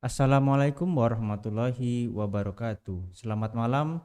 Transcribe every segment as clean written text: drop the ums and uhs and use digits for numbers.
Assalamualaikum warahmatullahi wabarakatuh. Selamat malam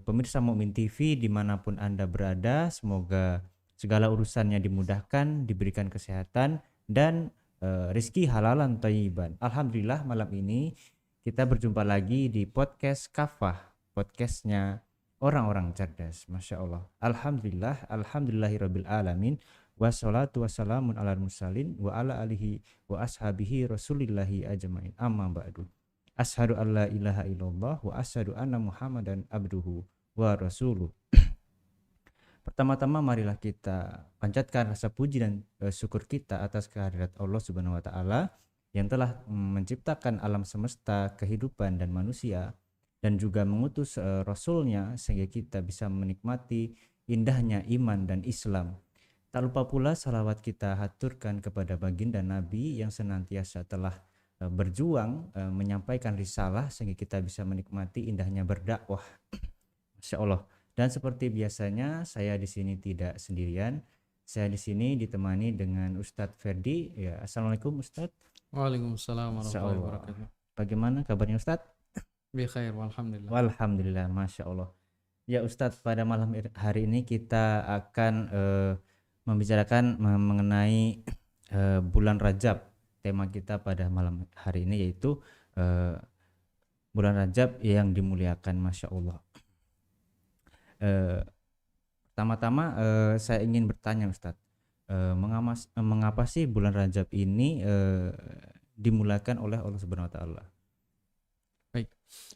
pemirsa Mukmin TV dimanapun Anda berada. Semoga segala urusannya dimudahkan, diberikan kesehatan dan rezeki halalan thayyiban. Alhamdulillah malam ini kita berjumpa lagi di podcast Kafah, podcastnya orang-orang cerdas. Masya Allah. Alhamdulillah, alhamdulillahirabbil alamin. Wassalatu wassalamun ala mursalin wa ala alihi wa ashabihi rasulillahi ajmain, amma ba'du. Asyhadu an la ilaha illallah wa asyhadu anna muhammadan abduhu wa rasuluh. Pertama-tama marilah kita panjatkan rasa puji dan syukur kita atas kehadirat Allah Subhanahu wa taala yang telah menciptakan alam semesta, kehidupan dan manusia, dan juga mengutus rasulnya sehingga kita bisa menikmati indahnya iman dan Islam. Tak lupa pula salawat kita haturkan kepada baginda Nabi yang senantiasa telah berjuang menyampaikan risalah sehingga kita bisa menikmati indahnya berdakwah. Masya Allah. Dan seperti biasanya saya di sini tidak sendirian. Saya di sini ditemani dengan Ustadz Ferdi. Ya, Assalamualaikum Ustadz. Waalaikumsalam warahmatullahi wabarakatuh. Bagaimana kabarnya Ustadz? Bikhair, walhamdulillah. Walhamdulillah, Masya Allah. Ya Ustadz, pada malam hari ini kita akan membicarakan mengenai bulan Rajab. Tema kita pada malam hari ini yaitu bulan Rajab yang dimuliakan, Masya Allah. Pertama-tama saya ingin bertanya Ustadz, mengapa sih bulan Rajab ini dimuliakan oleh Allah Subhanahu wa taala? Baik.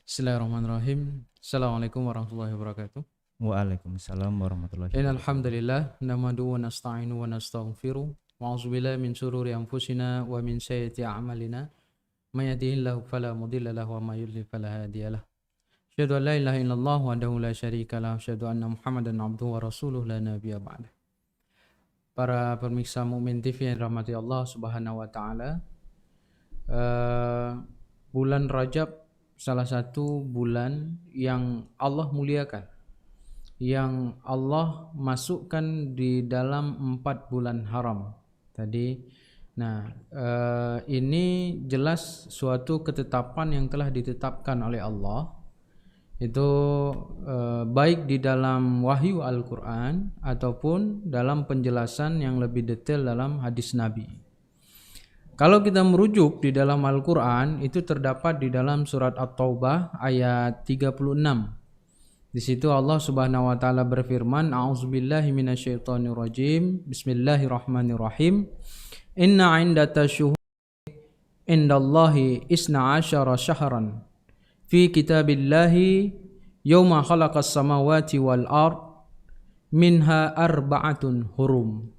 Bismillahirrahmanirrahim. Assalamualaikum warahmatullahi wabarakatuh. Waalaikumsalam warahmatullahi wabarakatuh. Innal hamdalillah nahmaduhu wa nasta'inu wa nastaghfiruh wa a'udzu billahi min shururi anfusina wa min sayyiati a'malina may yahdihillahu fala mudilla lahu wa may yudlil fala hadiyalah. Asyhadu an la ilaha illallah wahdahu la syarika lahu, asyhadu anna Muhammadan abduhu wa rasuluh la nabiyya ba'dah. Para pemirsa Mukmin TV yang dirahmati Allah Subhanahu wa taala, bulan Rajab salah satu bulan yang Allah muliakan, yang Allah masukkan di dalam 4 bulan haram tadi. Nah, ini jelas suatu ketetapan yang telah ditetapkan oleh Allah. Itu baik di dalam wahyu Al-Quran ataupun dalam penjelasan yang lebih detail dalam hadis Nabi. Kalau kita merujuk di dalam Al-Quran, itu terdapat di dalam surat At-Taubah ayat 36. Di situ Allah Subhanahu wa taala berfirman, A'udzubillahi minasyaitonirrajim. Bismillahirrahmanirrahim. Inna 'indata syuhuri indallahi isna asyara syahran fi kitabillahi yauma khalaqas samawati wal ard minha arba'atun hurum.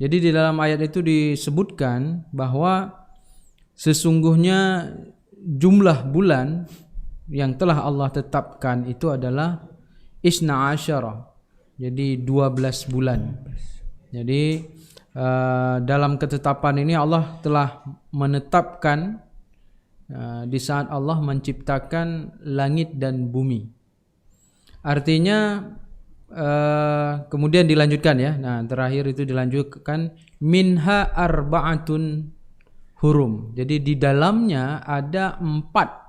Jadi di dalam ayat itu disebutkan bahwa sesungguhnya jumlah bulan yang telah Allah tetapkan itu adalah isna asyara, jadi 12 bulan. Jadi dalam ketetapan ini Allah telah menetapkan di saat Allah menciptakan langit dan bumi. Artinya kemudian dilanjutkan ya. Nah, terakhir itu dilanjutkan minha arba'atun hurum. Jadi di dalamnya ada 4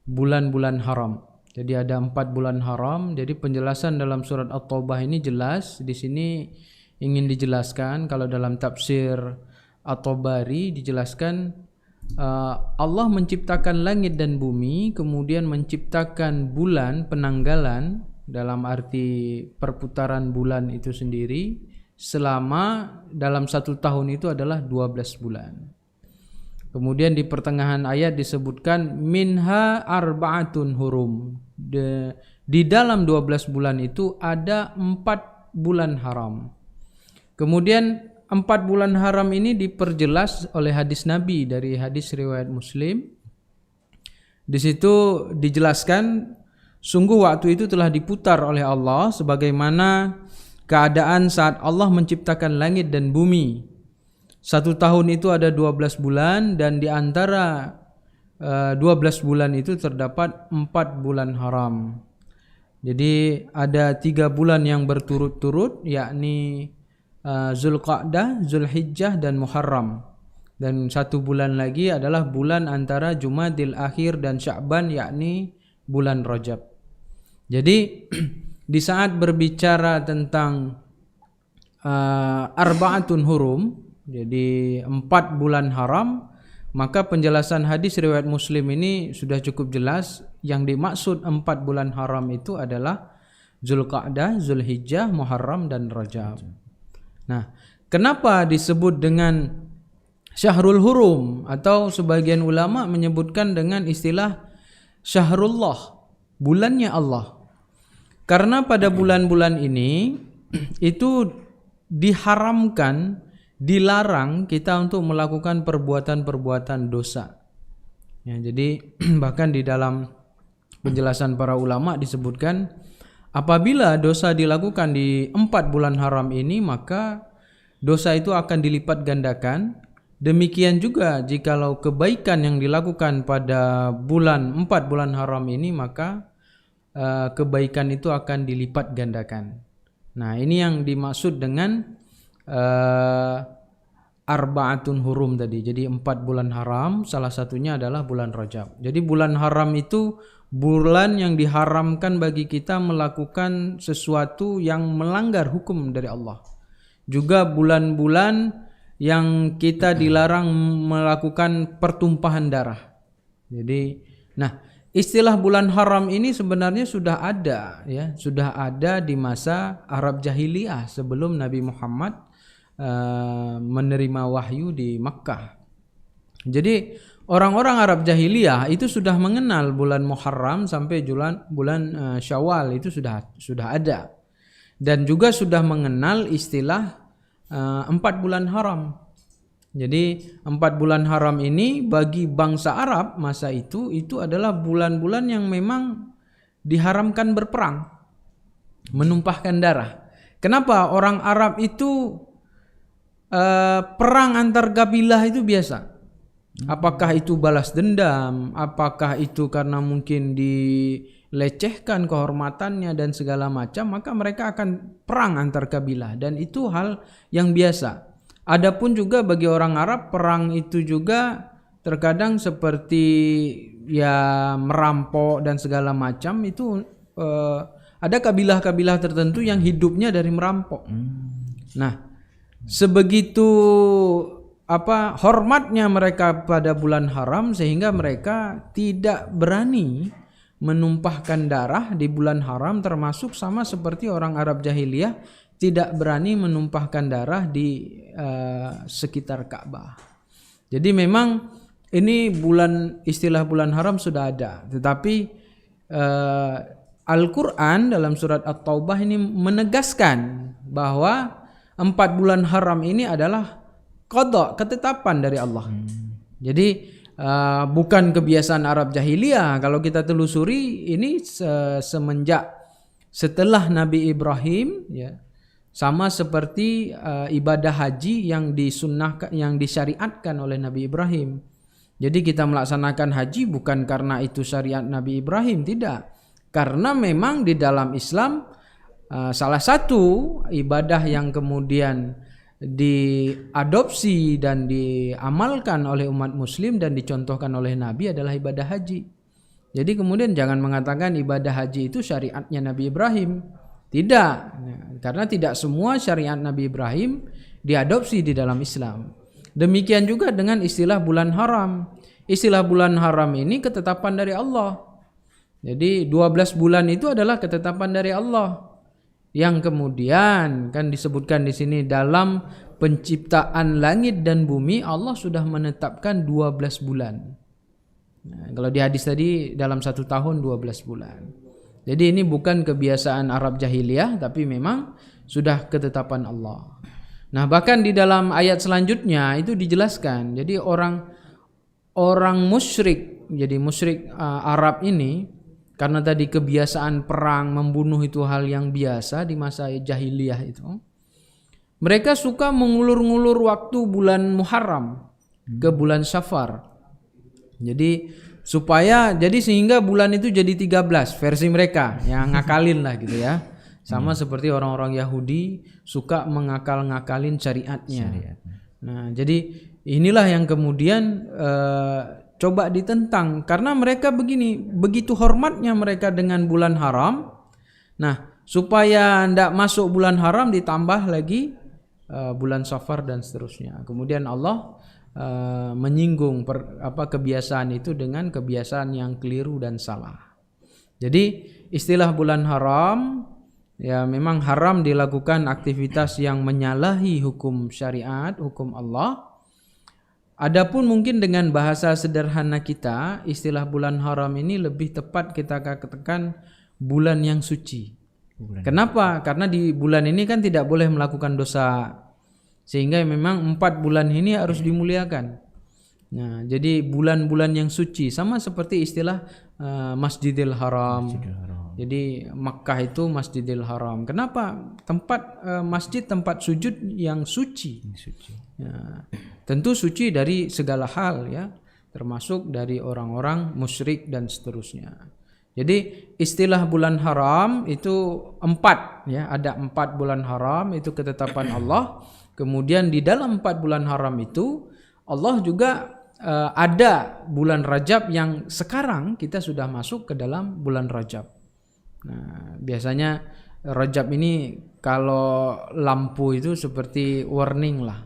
bulan-bulan haram. Jadi ada 4 bulan haram. Jadi penjelasan dalam surat At-Taubah ini jelas. Di sini ingin dijelaskan, kalau dalam tafsir At-Tabari dijelaskan Allah menciptakan langit dan bumi, kemudian menciptakan bulan penanggalan dalam arti perputaran bulan itu sendiri selama dalam 1 tahun itu adalah 12 bulan. Kemudian di pertengahan ayat disebutkan minha arba'atun hurum. Di dalam 12 bulan itu ada 4 bulan haram. Kemudian 4 bulan haram ini diperjelas oleh hadis Nabi dari hadis riwayat Muslim. Di situ dijelaskan sungguh waktu itu telah diputar oleh Allah sebagaimana keadaan saat Allah menciptakan langit dan bumi. 1 tahun itu ada 12 bulan dan di antara 12 bulan itu terdapat 4 bulan haram. Jadi ada 3 bulan yang berturut-turut, yakni Zulqa'dah, Zulhijjah dan Muharram. Dan 1 bulan lagi adalah bulan antara Jumadil Akhir dan Sya'ban, yakni bulan Rajab. Jadi di saat berbicara tentang arba'atun hurum, jadi 4 bulan haram, maka penjelasan hadis riwayat Muslim ini sudah cukup jelas. Yang dimaksud 4 bulan haram itu adalah Zulqa'dah, Zulhijjah, Muharram dan Rajab. Nah, kenapa disebut dengan Syahrul Hurum, atau sebagian ulama menyebutkan dengan istilah Syahrullah, bulannya Allah? Karena pada bulan-bulan ini itu diharamkan, dilarang kita untuk melakukan perbuatan-perbuatan dosa. Ya, jadi bahkan di dalam penjelasan para ulama disebutkan, apabila dosa dilakukan di 4 bulan haram ini, maka dosa itu akan dilipat gandakan. Demikian juga jikalau kebaikan yang dilakukan pada 4 bulan haram ini, maka kebaikan itu akan dilipat gandakan. Nah, ini yang dimaksud dengan arba'atun hurum tadi. Jadi 4 bulan haram, salah satunya adalah bulan Rajab. Jadi bulan haram itu bulan yang diharamkan bagi kita melakukan sesuatu yang melanggar hukum dari Allah. Juga bulan-bulan yang kita dilarang melakukan pertumpahan darah. Jadi, nah, istilah bulan haram ini sebenarnya sudah ada, ya, sudah ada di masa Arab Jahiliyah sebelum Nabi Muhammad menerima wahyu di Makkah. Jadi orang-orang Arab Jahiliyah itu sudah mengenal bulan Muharram sampai bulan Syawal, itu sudah ada, dan juga sudah mengenal istilah 4 bulan haram. Jadi 4 bulan haram ini bagi bangsa Arab masa itu adalah bulan-bulan yang memang diharamkan berperang, menumpahkan darah. Kenapa? Orang Arab itu perang antar kabilah itu biasa. Apakah itu balas dendam, apakah itu karena mungkin dilecehkan kehormatannya dan segala macam, maka mereka akan perang antar kabilah, dan itu hal yang biasa. Adapun juga bagi orang Arab, perang itu juga terkadang seperti ya merampok dan segala macam. Itu ada kabilah-kabilah tertentu yang hidupnya dari merampok. Nah, sebegitu hormatnya mereka pada bulan haram, sehingga mereka tidak berani menumpahkan darah di bulan haram, termasuk sama seperti orang Arab Jahiliyah tidak berani menumpahkan darah di sekitar Ka'bah. Jadi memang ini istilah bulan haram sudah ada, tetapi Al-Quran dalam surat At-Taubah ini menegaskan bahwa 4 bulan haram ini adalah qada, ketetapan dari Allah. Jadi bukan kebiasaan Arab Jahiliyah. Kalau kita telusuri ini setelah Nabi Ibrahim, ya, sama seperti ibadah haji yang disunnahkan, yang disyariatkan oleh Nabi Ibrahim. Jadi kita melaksanakan haji bukan karena itu syariat Nabi Ibrahim, tidak. Karena memang di dalam Islam salah satu ibadah yang kemudian diadopsi dan diamalkan oleh umat muslim dan dicontohkan oleh Nabi adalah ibadah haji. Jadi kemudian jangan mengatakan ibadah haji itu syariatnya Nabi Ibrahim. Tidak, karena tidak semua syariat Nabi Ibrahim diadopsi di dalam Islam. Demikian juga dengan istilah bulan haram. Istilah bulan haram ini ketetapan dari Allah. Jadi 12 bulan itu adalah ketetapan dari Allah. Yang kemudian kan disebutkan di sini dalam penciptaan langit dan bumi Allah sudah menetapkan 12 bulan. Nah, kalau di hadis tadi dalam 1 tahun 12 bulan. Jadi ini bukan kebiasaan Arab Jahiliyah, tapi memang sudah ketetapan Allah. Nah, bahkan di dalam ayat selanjutnya itu dijelaskan. Jadi orang musyrik, jadi musyrik Arab ini, karena tadi kebiasaan perang, membunuh itu hal yang biasa di masa jahiliyah itu. Mereka suka mengulur-ngulur waktu bulan Muharram ke bulan Syafar. Jadi sehingga bulan itu jadi 13 versi mereka yang ngakalin lah gitu ya. Sama seperti orang-orang Yahudi suka mengakal-ngakalin syariatnya. Nah, jadi inilah yang kemudian coba ditentang karena mereka begini, begitu hormatnya mereka dengan bulan haram. Nah, supaya tidak masuk bulan haram ditambah lagi bulan Safar dan seterusnya. Kemudian Allah menyinggung kebiasaan itu dengan kebiasaan yang keliru dan salah. Jadi istilah bulan haram ya memang haram dilakukan aktivitas yang menyalahi hukum syariat, hukum Allah. Adapun mungkin dengan bahasa sederhana kita, istilah bulan haram ini lebih tepat kita katakan bulan yang suci. Kenapa? Karena di bulan ini kan tidak boleh melakukan dosa. Sehingga memang 4 bulan ini harus dimuliakan. Nah, jadi bulan-bulan yang suci sama seperti istilah Masjidil Haram. Jadi Makkah itu Masjidil Haram. Kenapa? Tempat masjid, tempat sujud yang suci. Ya, tentu suci dari segala hal ya, termasuk dari orang-orang musyrik dan seterusnya. Jadi istilah bulan haram itu 4 ya, ada 4 bulan haram itu ketetapan Allah. Kemudian di dalam 4 bulan haram itu Allah juga ada bulan Rajab yang sekarang kita sudah masuk ke dalam bulan Rajab. Nah, biasanya Rajab ini kalau lampu itu seperti warning lah,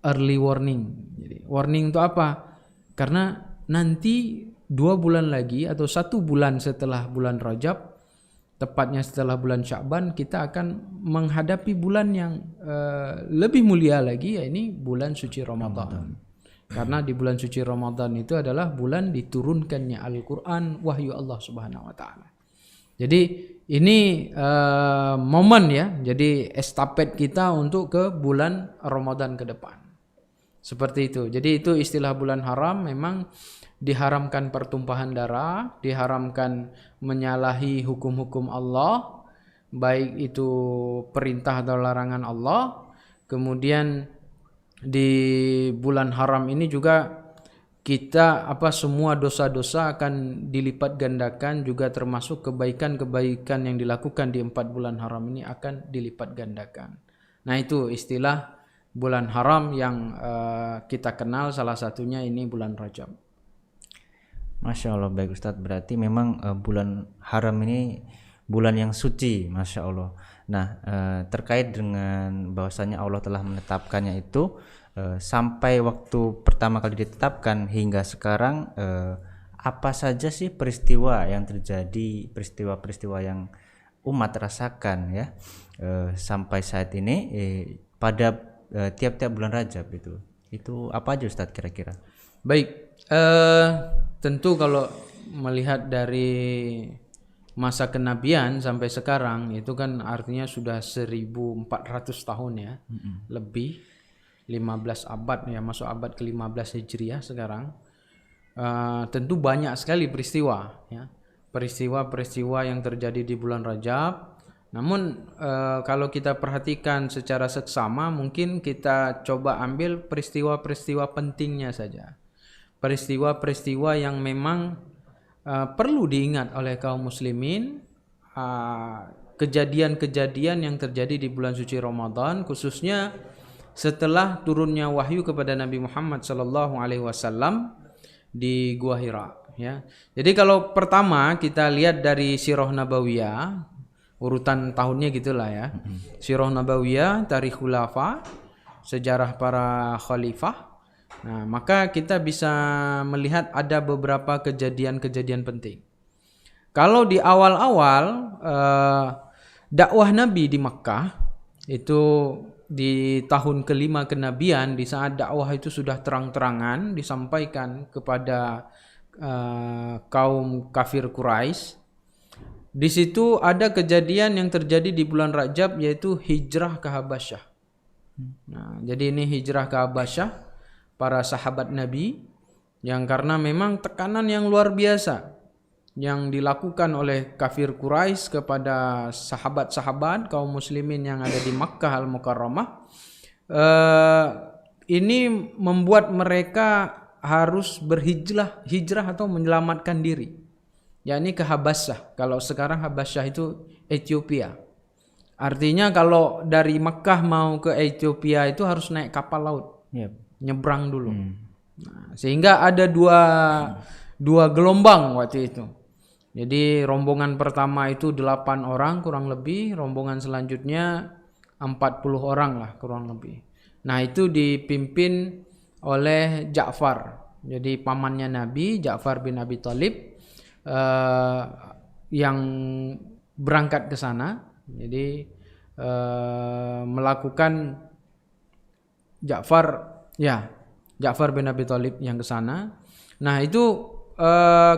early warning. Jadi warning itu apa? Karena nanti 2 bulan lagi atau 1 bulan setelah bulan Rajab, tepatnya setelah bulan Sya'ban, kita akan menghadapi bulan yang lebih mulia lagi, yaitu bulan suci Ramadan. Karena di bulan suci Ramadan itu adalah bulan diturunkannya Al-Quran, wahyu Allah Subhanahu Wa Taala. Jadi ini momen ya, jadi estafet kita untuk ke bulan Ramadan ke depan. Seperti itu. Jadi itu istilah bulan haram, memang diharamkan pertumpahan darah, diharamkan menyalahi hukum-hukum Allah, baik itu perintah atau larangan Allah. Kemudian di bulan haram ini juga kita semua dosa-dosa akan dilipat gandakan, juga termasuk kebaikan-kebaikan yang dilakukan di 4 bulan haram ini akan dilipat gandakan. Nah, itu istilah bulan haram yang kita kenal, salah satunya ini bulan Rajab. Masya Allah, baik Ustadz, berarti memang bulan haram ini bulan yang suci, Masya Allah. Nah, terkait dengan bahwasanya Allah telah menetapkannya itu, sampai waktu pertama kali ditetapkan hingga sekarang, apa saja sih peristiwa yang terjadi, peristiwa-peristiwa yang umat rasakan ya sampai saat ini pada tiap-tiap bulan Rajab itu apa aja Ustadz kira-kira? Baik, tentu kalau melihat dari masa kenabian sampai sekarang itu kan artinya sudah 1400 tahun ya, lebih 15 abad ya, masuk abad ke-15 Hijriah sekarang. Tentu banyak sekali peristiwa ya, peristiwa-peristiwa yang terjadi di bulan Rajab. Namun kalau kita perhatikan secara seksama, mungkin kita coba ambil peristiwa-peristiwa pentingnya saja, peristiwa-peristiwa yang memang perlu diingat oleh kaum muslimin, kejadian-kejadian yang terjadi di bulan suci Ramadan, khususnya setelah turunnya wahyu kepada Nabi Muhammad SAW di Gua Hira ya. Jadi kalau pertama kita lihat dari Sirah Nabawiyah, urutan tahunnya gitulah ya. Sirah Nabawiyah, Tarikh Khulafa, sejarah para khalifah. Nah, maka kita bisa melihat ada beberapa kejadian-kejadian penting. Kalau di awal-awal dakwah Nabi di Makkah, itu di tahun kelima kenabian, di saat dakwah itu sudah terang-terangan disampaikan kepada kaum kafir Quraisy. Di situ ada kejadian yang terjadi di bulan Rajab, yaitu hijrah ke Habasyah. Nah, jadi ini hijrah ke Habasyah para sahabat Nabi, yang karena memang tekanan yang luar biasa yang dilakukan oleh kafir Quraisy kepada sahabat-sahabat kaum muslimin yang ada di Makkah Al-Mukarramah, ini membuat mereka harus hijrah atau menyelamatkan diri, yakni ke Habasyah. Kalau sekarang Habasyah itu Ethiopia. Artinya kalau dari Makkah mau ke Ethiopia itu harus naik kapal laut. Yep. nyebrang dulu. Nah, sehingga ada dua gelombang waktu itu. Jadi rombongan pertama itu 8 orang kurang lebih, rombongan selanjutnya 40 orang lah kurang lebih. Nah, itu dipimpin oleh Ja'far. Jadi pamannya Nabi, Ja'far bin Abi Thalib, yang berangkat ke sana. Jadi melakukan Ja'far bin Abi Thalib yang ke sana. Nah, itu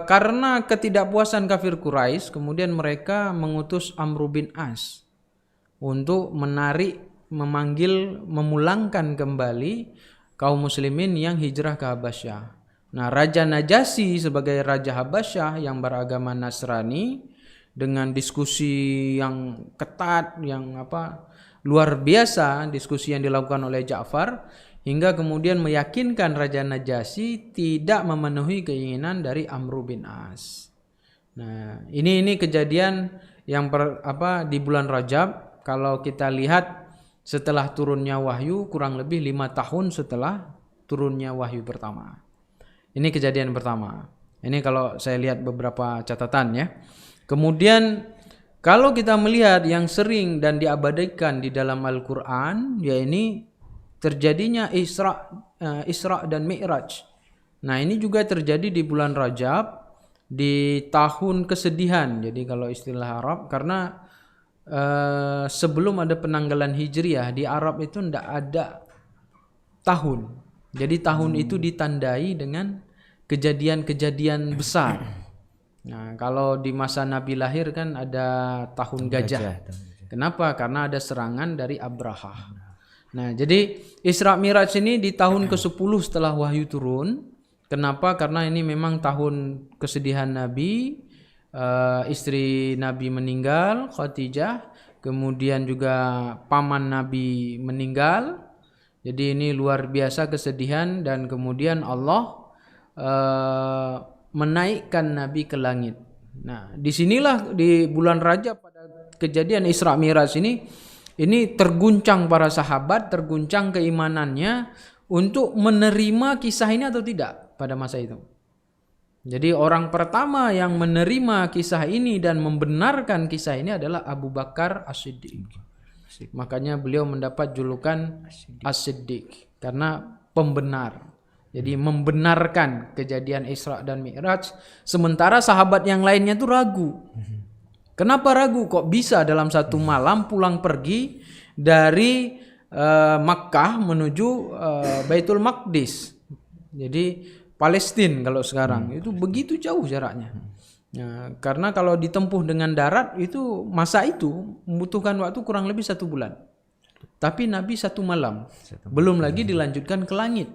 karena ketidakpuasan kafir Quraisy, kemudian mereka mengutus Amr bin As untuk memulangkan kembali kaum muslimin yang hijrah ke Habasyah. Nah, Raja Najasyi sebagai Raja Habasyah yang beragama Nasrani, dengan diskusi yang ketat, yang luar biasa, diskusi yang dilakukan oleh Ja'far, hingga kemudian meyakinkan Raja Najasyi tidak memenuhi keinginan dari Amr bin As. Nah, ini kejadian yang di bulan Rajab. Kalau kita lihat setelah turunnya wahyu, kurang lebih 5 tahun setelah turunnya wahyu pertama. Ini kejadian pertama. Ini kalau saya lihat beberapa catatan ya. Kemudian kalau kita melihat yang sering dan diabadikan di dalam Al-Quran, ya ini terjadinya Isra dan Mi'raj. Nah, ini juga terjadi di bulan Rajab, di tahun kesedihan. Jadi kalau istilah Arab, karena sebelum ada penanggalan Hijriah di Arab itu tidak ada tahun. Jadi tahun itu ditandai dengan kejadian-kejadian besar. Nah, kalau di masa Nabi lahir kan ada tahun gajah. Kenapa? Karena ada serangan dari Abraha. Nah, jadi Isra Mi'raj ini di tahun ke-10 setelah wahyu turun. Kenapa? Karena ini memang tahun kesedihan Nabi. Istri Nabi meninggal, Khadijah. Kemudian juga paman Nabi meninggal. Jadi ini luar biasa kesedihan, dan kemudian Allah menaikkan Nabi ke langit. Nah, disinilah di bulan Rajab pada kejadian Isra Mi'raj ini terguncang para sahabat, terguncang keimanannya untuk menerima kisah ini atau tidak pada masa itu. Jadi orang pertama yang menerima kisah ini dan membenarkan kisah ini adalah Abu Bakar As-Siddiq. Makanya beliau mendapat julukan As-Siddiq karena pembenar. Jadi membenarkan kejadian Isra dan Mi'raj, sementara sahabat yang lainnya itu ragu. Kenapa ragu? Kok bisa dalam satu malam pulang pergi dari Makkah menuju Baitul Maqdis. Jadi Palestina kalau sekarang itu begitu jauh jaraknya. Nah, karena kalau ditempuh dengan darat itu masa itu membutuhkan waktu kurang lebih 1 bulan. Tapi Nabi 1 malam. Belum lagi dilanjutkan ke langit.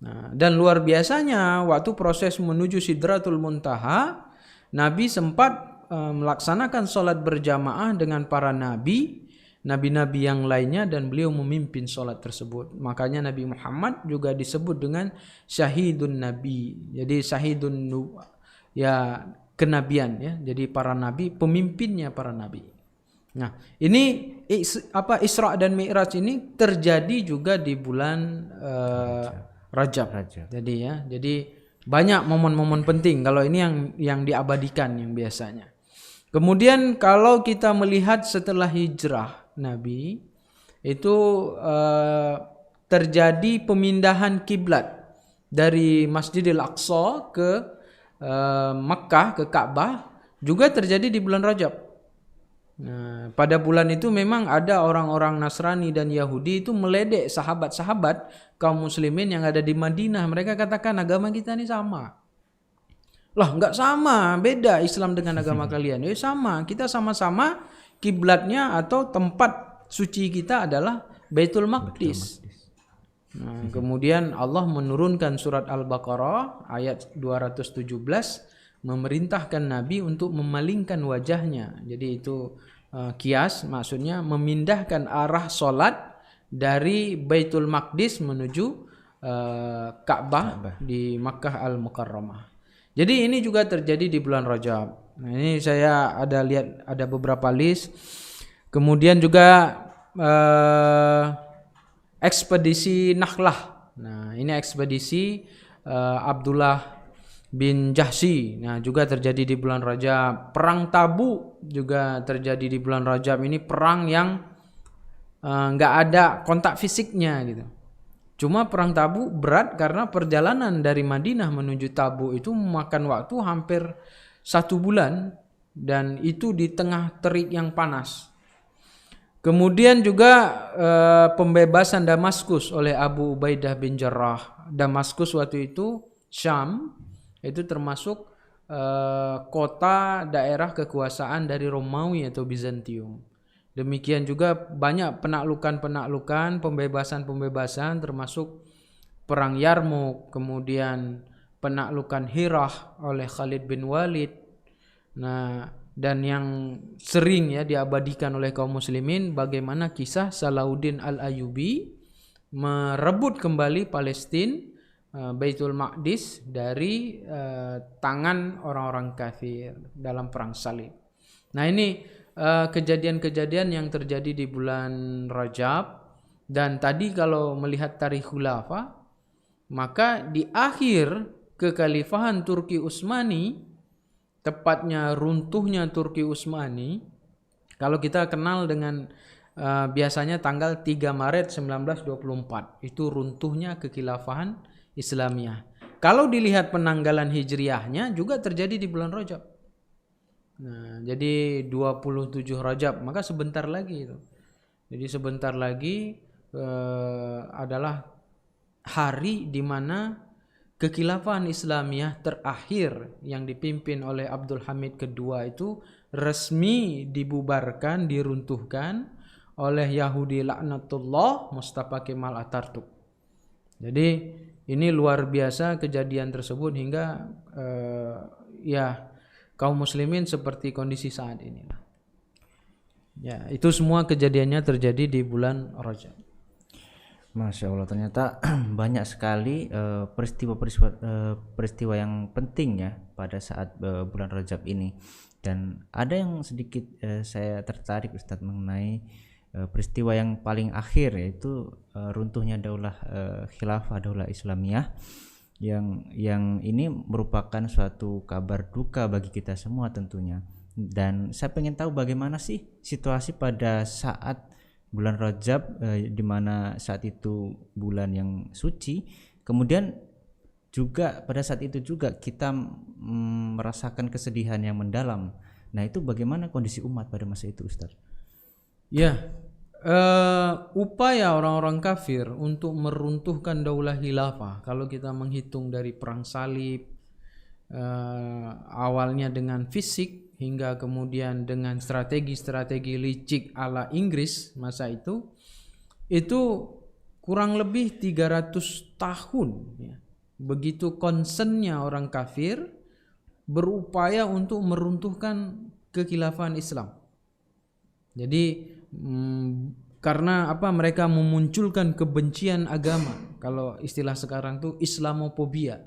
Nah, dan luar biasanya waktu proses menuju Sidratul Muntaha, Nabi sempat melaksanakan sholat berjamaah dengan para nabi-nabi yang lainnya, dan beliau memimpin sholat tersebut. Makanya Nabi Muhammad juga disebut dengan syahidun nabi. Jadi syahidun kenabian ya. Jadi para nabi, pemimpinnya para nabi. Nah, ini Isra dan Mi'raj ini terjadi juga di bulan Rajab. Jadi banyak momen-momen penting kalau ini yang diabadikan yang biasanya. Kemudian kalau kita melihat setelah hijrah Nabi itu terjadi pemindahan kiblat dari Masjidil Aqsa ke Makkah, ke Ka'bah, juga terjadi di bulan Rajab. Nah, pada bulan itu memang ada orang-orang Nasrani dan Yahudi itu meledek sahabat-sahabat kaum muslimin yang ada di Madinah. Mereka katakan agama kita ini sama. Lah, enggak sama, beda Islam dengan agama kalian. Ya sama, kita sama-sama kiblatnya atau tempat suci kita adalah Baitul Maqdis. Nah, kemudian Allah menurunkan surat Al-Baqarah ayat 217 memerintahkan Nabi untuk memalingkan wajahnya. Jadi itu kias, maksudnya memindahkan arah solat dari Baitul Maqdis menuju Ka'bah di Makkah Al-Mukarramah. Jadi ini juga terjadi di bulan Rajab. Nah, ini saya ada beberapa list. Kemudian juga ekspedisi Nakhlah Nah, ini ekspedisi Abdullah bin Jahsy. Nah, juga terjadi di bulan Rajab. Perang Tabuk juga terjadi di bulan Rajab. Ini perang yang nggak ada kontak fisiknya gitu. Cuma perang Tabuk berat karena perjalanan dari Madinah menuju Tabuk itu memakan waktu hampir 1 bulan, dan itu di tengah terik yang panas. Kemudian juga pembebasan Damaskus oleh Abu Ubaidah bin Jarrah. Damaskus waktu itu Syam, itu termasuk kota daerah kekuasaan dari Romawi atau Bizantium. Demikian juga banyak penaklukan-penaklukan, pembebasan-pembebasan, termasuk perang Yarmouk, kemudian penaklukan Hirah oleh Khalid bin Walid. Nah, dan yang sering ya diabadikan oleh kaum muslimin bagaimana kisah Salahuddin Al-Ayyubi merebut kembali Palestina, Baitul Maqdis dari tangan orang-orang kafir dalam perang salib. Nah, ini kejadian-kejadian yang terjadi di bulan Rajab. Dan tadi kalau melihat tarikh khulafah, maka di akhir kekhalifahan Turki Utsmani, tepatnya runtuhnya Turki Utsmani, kalau kita kenal dengan biasanya tanggal 3 Maret 1924, itu runtuhnya kekhilafahan Islamiyah. Kalau dilihat penanggalan hijriyahnya juga terjadi di bulan Rajab. Nah, jadi 27 Rajab, maka sebentar lagi itu. Jadi sebentar lagi adalah hari di mana kekhilafahan Islamiyah terakhir yang dipimpin oleh Abdul Hamid kedua itu resmi dibubarkan, diruntuhkan oleh Yahudi laknatullah Mustafa Kemal Atatürk. Jadi ini luar biasa kejadian tersebut hingga ya kaum muslimin seperti kondisi saat ini. Ya, itu semua kejadiannya terjadi di bulan Rajab. Masya Allah, ternyata banyak sekali peristiwa yang penting ya pada saat bulan Rajab ini. Dan ada yang sedikit saya tertarik Ustadz mengenai peristiwa yang paling akhir, yaitu runtuhnya daulah khilafah, daulah Islamiyah, yang ini merupakan suatu kabar duka bagi kita semua tentunya. Dan saya pengen tahu bagaimana sih situasi pada saat bulan Rajab, di mana saat itu bulan yang suci, kemudian juga pada saat itu juga kita merasakan kesedihan yang mendalam. Nah, itu bagaimana kondisi umat pada masa itu, Ustaz? Ya, upaya orang-orang kafir untuk meruntuhkan daulah khilafah, kalau kita menghitung dari perang salib, awalnya dengan fisik hingga kemudian dengan strategi-strategi licik ala Inggris masa itu kurang lebih 300 tahun ya. Begitu concernnya orang kafir berupaya untuk meruntuhkan kekhilafahan Islam. Jadi karena apa, mereka memunculkan kebencian agama. Kalau istilah sekarang tuh Islamofobia.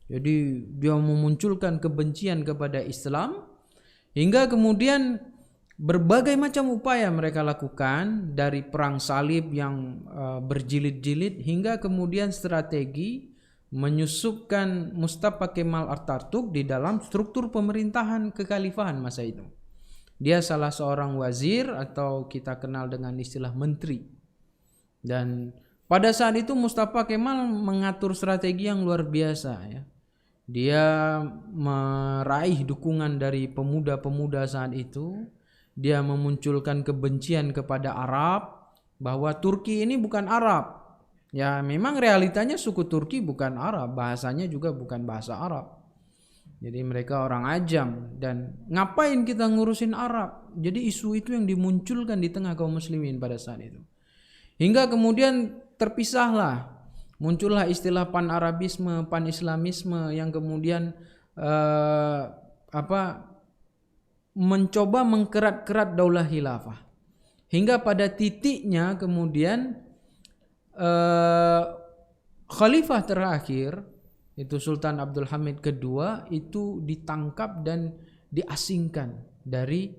Jadi dia memunculkan kebencian kepada Islam, hingga kemudian berbagai macam upaya mereka lakukan, dari perang salib yang berjilid-jilid hingga kemudian strategi menyusupkan Mustafa Kemal Atatürk di dalam struktur pemerintahan kekhalifahan masa itu. Dia salah seorang wazir atau kita kenal dengan istilah menteri. Dan pada saat itu Mustafa Kemal mengatur strategi yang luar biasa ya. Dia meraih dukungan dari pemuda-pemuda saat itu. Dia memunculkan kebencian kepada Arab, bahwa Turki ini bukan Arab. Ya memang realitanya suku Turki bukan Arab, bahasanya juga bukan bahasa Arab. Jadi mereka orang ajam, dan ngapain kita ngurusin Arab? Jadi isu itu yang dimunculkan di tengah kaum muslimin pada saat itu. Hingga kemudian terpisahlah, muncullah istilah pan-Arabisme, pan-Islamisme yang kemudian mencoba mengkerat-kerat daulah khilafah. Hingga pada titiknya kemudian khalifah terakhir itu Sultan Abdul Hamid kedua itu ditangkap dan diasingkan dari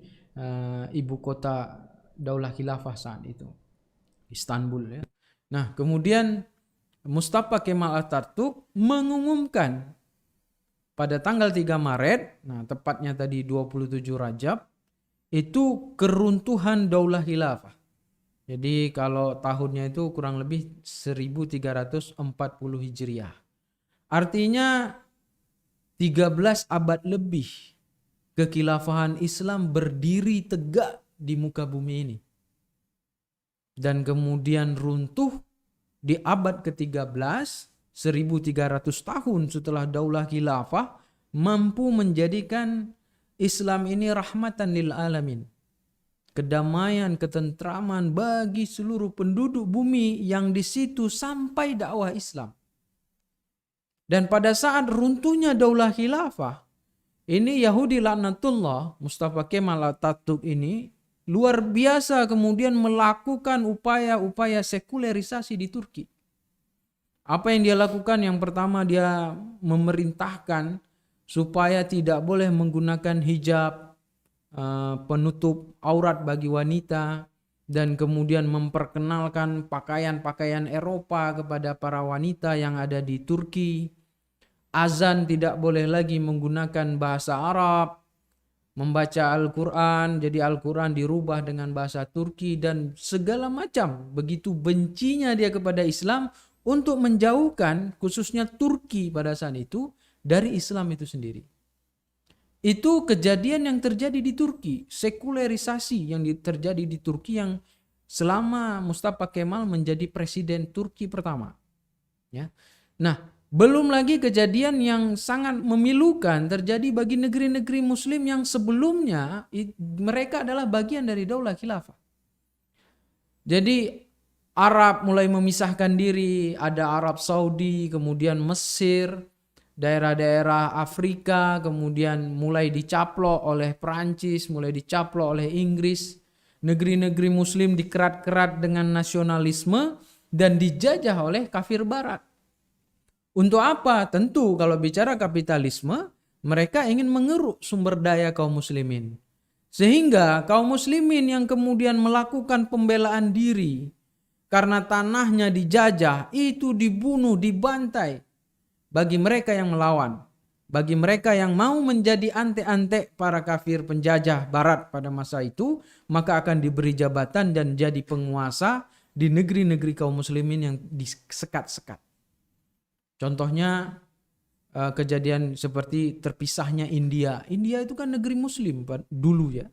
ibu kota daulah khilafah saat itu, Istanbul ya. Nah, kemudian Mustafa Kemal Atatürk mengumumkan pada tanggal 3 Maret, nah tepatnya tadi 27 Rajab, itu keruntuhan Daulah Khilafah. Jadi kalau tahunnya itu kurang lebih 1340 Hijriah. Artinya 13 abad lebih kekhilafahan Islam berdiri tegak di muka bumi ini. Dan kemudian runtuh di abad ke-13, 1300 tahun setelah Daulah Khilafah, mampu menjadikan Islam ini rahmatan lil alamin. Kedamaian, ketentraman bagi seluruh penduduk bumi yang di situ sampai dakwah Islam. Dan pada saat runtuhnya Daulah Khilafah, ini Yahudi laknatullah, Mustafa Kemal Atatürk ini luar biasa kemudian melakukan upaya-upaya sekulerisasi di Turki. Apa yang dia lakukan? Yang pertama, dia memerintahkan supaya tidak boleh menggunakan hijab, penutup aurat bagi wanita, dan kemudian memperkenalkan pakaian-pakaian Eropa kepada para wanita yang ada di Turki. Azan tidak boleh lagi menggunakan bahasa Arab. Membaca Al-Quran, jadi Al-Quran dirubah dengan bahasa Turki, dan segala macam. Begitu bencinya dia kepada Islam untuk menjauhkan khususnya Turki pada saat itu dari Islam itu sendiri. Itu kejadian yang terjadi di Turki, sekulerisasi yang terjadi di Turki yang selama Mustafa Kemal menjadi presiden Turki pertama. Ya. Nah, belum lagi kejadian yang sangat memilukan terjadi bagi negeri-negeri Muslim yang sebelumnya mereka adalah bagian dari Daulah Khilafah. Jadi Arab mulai memisahkan diri, ada Arab Saudi, kemudian Mesir, daerah-daerah Afrika kemudian mulai dicaplok oleh Perancis, mulai dicaplok oleh Inggris. Negeri-negeri Muslim dikerat-kerat dengan nasionalisme dan dijajah oleh kafir barat. Untuk apa? Tentu kalau bicara kapitalisme, mereka ingin mengeruk sumber daya kaum muslimin. Sehingga kaum muslimin yang kemudian melakukan pembelaan diri karena tanahnya dijajah, itu dibunuh, dibantai. Bagi mereka yang melawan, bagi mereka yang mau menjadi antek-antek para kafir penjajah barat pada masa itu, maka akan diberi jabatan dan jadi penguasa di negeri-negeri kaum muslimin yang disekat-sekat. Contohnya kejadian seperti terpisahnya India. India itu kan negeri muslim dulu ya.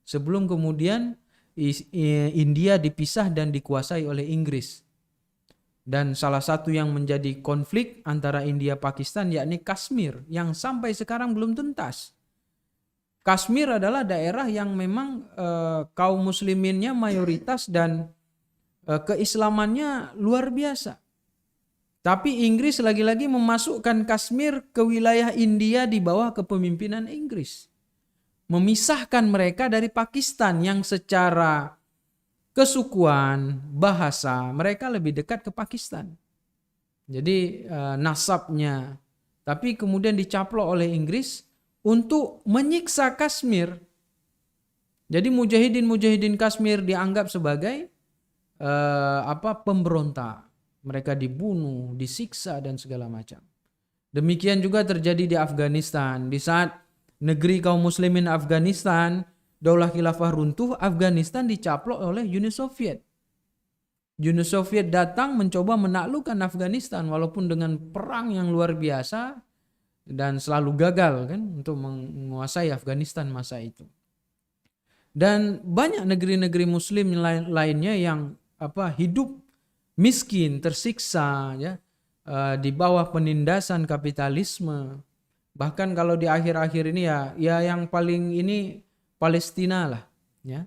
Sebelum kemudian India dipisah dan dikuasai oleh Inggris. Dan salah satu yang menjadi konflik antara India Pakistan yakni Kashmir yang sampai sekarang belum tuntas. Kashmir adalah daerah yang memang kaum musliminnya mayoritas dan keislamannya luar biasa. Tapi Inggris lagi-lagi memasukkan Kashmir ke wilayah India di bawah kepemimpinan Inggris. Memisahkan mereka dari Pakistan yang secara kesukuan, bahasa, mereka lebih dekat ke Pakistan. Jadi nasabnya. Tapi kemudian dicaplok oleh Inggris untuk menyiksa Kashmir. Jadi mujahidin Kashmir dianggap sebagai pemberontak. Mereka dibunuh, disiksa dan segala macam. Demikian juga terjadi di Afghanistan. Di saat negeri kaum muslimin Afghanistan, Daulah Khilafah runtuh, Afghanistan dicaplok oleh Uni Soviet. Uni Soviet datang mencoba menaklukkan Afghanistan walaupun dengan perang yang luar biasa dan selalu gagal kan untuk menguasai Afghanistan masa itu. Dan banyak negeri-negeri muslim lainnya yang hidup miskin, tersiksa ya, di bawah penindasan kapitalisme. Bahkan kalau di akhir-akhir ini ya yang paling ini Palestina lah ya.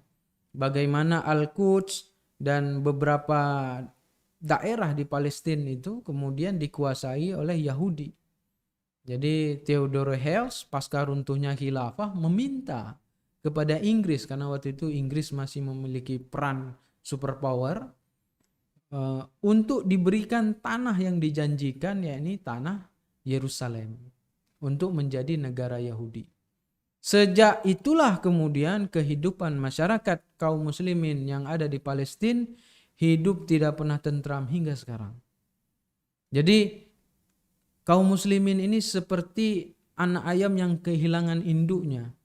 Bagaimana Al-Quds dan beberapa daerah di Palestina itu kemudian dikuasai oleh Yahudi. Jadi Theodore Herzl pasca runtuhnya khilafah meminta kepada Inggris, karena waktu itu Inggris masih memiliki peran superpower, untuk diberikan tanah yang dijanjikan, yakni tanah Yerusalem untuk menjadi negara Yahudi. Sejak itulah kemudian kehidupan masyarakat kaum muslimin yang ada di Palestina hidup tidak pernah tentram hingga sekarang. Jadi kaum muslimin ini seperti anak ayam yang kehilangan induknya.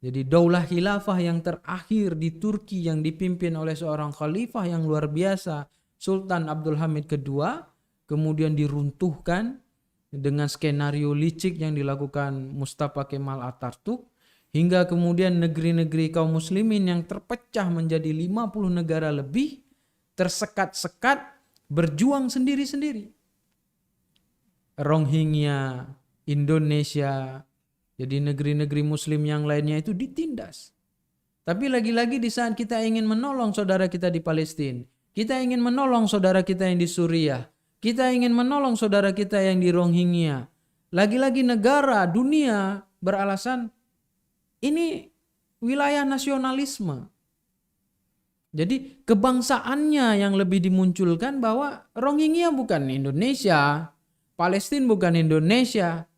Jadi daulah khilafah yang terakhir di Turki yang dipimpin oleh seorang khalifah yang luar biasa, Sultan Abdul Hamid II, kemudian diruntuhkan dengan skenario licik yang dilakukan Mustafa Kemal Atatürk, hingga kemudian negeri-negeri kaum muslimin yang terpecah menjadi 50 negara lebih, tersekat-sekat, berjuang sendiri-sendiri. Rohingya, Indonesia, jadi negeri-negeri muslim yang lainnya itu ditindas. Tapi lagi-lagi di saat kita ingin menolong saudara kita di Palestina, kita ingin menolong saudara kita yang di Suriah, kita ingin menolong saudara kita yang di Rohingya, lagi-lagi negara dunia beralasan ini wilayah nasionalisme. Jadi kebangsaannya yang lebih dimunculkan bahwa Rohingya bukan Indonesia, Palestina bukan Indonesia.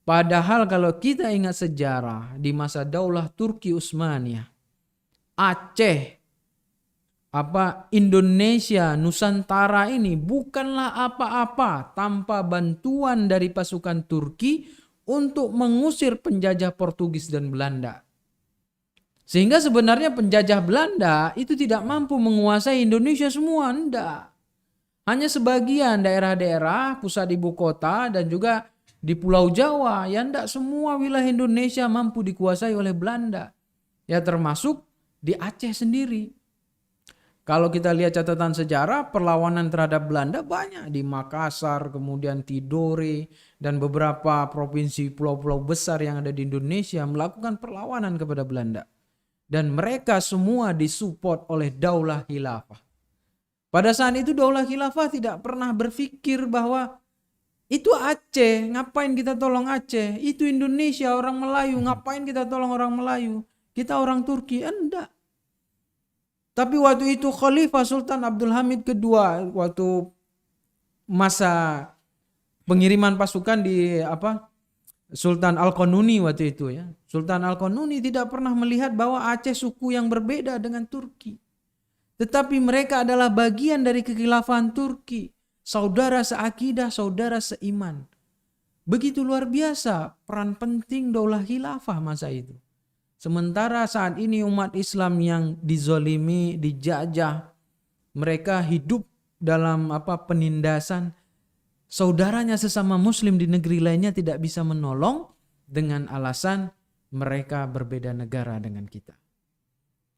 Padahal kalau kita ingat sejarah di masa Daulah Turki Utsmaniyah, Aceh, Indonesia, Nusantara ini bukanlah apa-apa tanpa bantuan dari pasukan Turki untuk mengusir penjajah Portugis dan Belanda. Sehingga sebenarnya penjajah Belanda itu tidak mampu menguasai Indonesia semua, enggak. Hanya sebagian daerah-daerah pusat ibu kota dan juga di Pulau Jawa, ya enggak semua wilayah Indonesia mampu dikuasai oleh Belanda. Ya termasuk di Aceh sendiri. Kalau kita lihat catatan sejarah, perlawanan terhadap Belanda banyak di Makassar, kemudian Tidore, dan beberapa provinsi pulau-pulau besar yang ada di Indonesia melakukan perlawanan kepada Belanda. Dan mereka semua disupport oleh Daulah Khilafah. Pada saat itu Daulah Khilafah tidak pernah berpikir bahwa itu Aceh, ngapain kita tolong Aceh? Itu Indonesia, orang Melayu, ngapain kita tolong orang Melayu? Kita orang Turki, enggak. Tapi waktu itu Khalifah Sultan Abdul Hamid II, waktu masa pengiriman pasukan di Sultan Al-Qanuni waktu itu ya. Sultan Al-Qanuni tidak pernah melihat bahwa Aceh suku yang berbeda dengan Turki. Tetapi mereka adalah bagian dari kekhilafahan Turki. Saudara seakidah, saudara seiman. Begitu luar biasa peran penting Daulah Khilafah masa itu. Sementara saat ini umat Islam yang dizolimi, dijajah, mereka hidup dalam penindasan. Saudaranya sesama muslim di negeri lainnya tidak bisa menolong dengan alasan mereka berbeda negara dengan kita.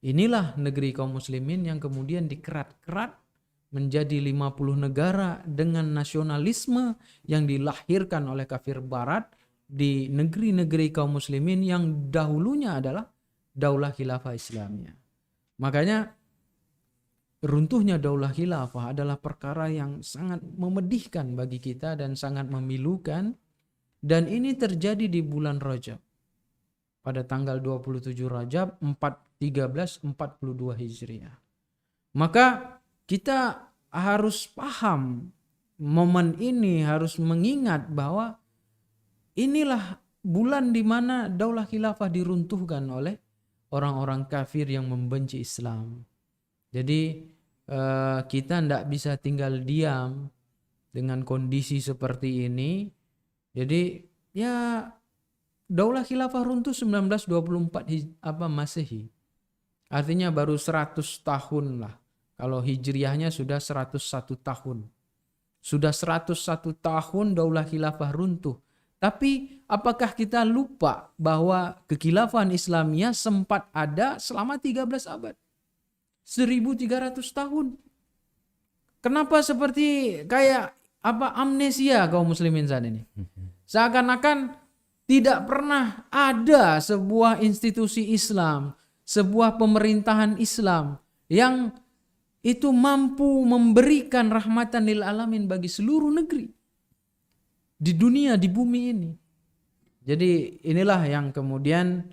Inilah negeri kaum muslimin yang kemudian dikerat-kerat menjadi 50 negara dengan nasionalisme yang dilahirkan oleh kafir barat di negeri-negeri kaum muslimin yang dahulunya adalah Daulah Khilafah Islamiyah. Makanya runtuhnya Daulah Khilafah adalah perkara yang sangat memedihkan bagi kita dan sangat memilukan, dan ini terjadi di bulan Rajab pada tanggal 27 Rajab 1342 Hijriah. Maka kita harus paham momen ini, harus mengingat bahwa inilah bulan di mana Daulah Khilafah diruntuhkan oleh orang-orang kafir yang membenci Islam. Jadi kita tidak bisa tinggal diam dengan kondisi seperti ini. Jadi ya Daulah Khilafah runtuh 1924 Masehi. Artinya baru 100 tahun lah. Kalau Hijriahnya sudah 101 tahun. Sudah 101 tahun Daulah Khilafah runtuh. Tapi apakah kita lupa bahwa kekhilafahan Islamiyah sempat ada selama 13 abad? 1300 tahun. Kenapa seperti kayak amnesia kaum muslimin saat ini? Seakan-akan tidak pernah ada sebuah institusi Islam, sebuah pemerintahan Islam yang itu mampu memberikan rahmatan lil alamin bagi seluruh negeri di dunia, di bumi ini. Jadi inilah yang kemudian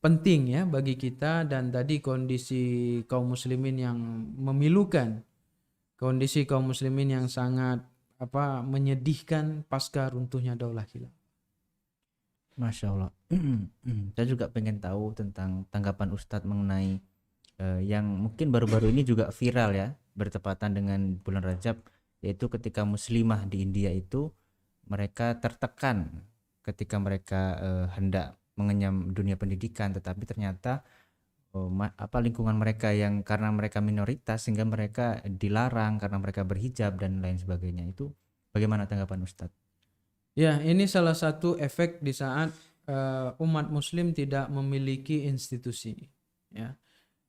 penting ya bagi kita, dan tadi kondisi kaum muslimin yang memilukan, kondisi kaum muslimin yang sangat menyedihkan pasca runtuhnya Daulah Khilafah. Masya Allah. Saya juga pengen tahu tentang tanggapan Ustadz mengenai yang mungkin baru-baru ini juga viral ya, bertepatan dengan bulan Rajab, yaitu ketika muslimah di India itu mereka tertekan ketika mereka hendak mengenyam dunia pendidikan, tetapi ternyata lingkungan mereka yang karena mereka minoritas sehingga mereka dilarang karena mereka berhijab dan lain sebagainya. Itu bagaimana tanggapan Ustadz? Ya, ini salah satu efek di saat umat muslim tidak memiliki institusi, ya.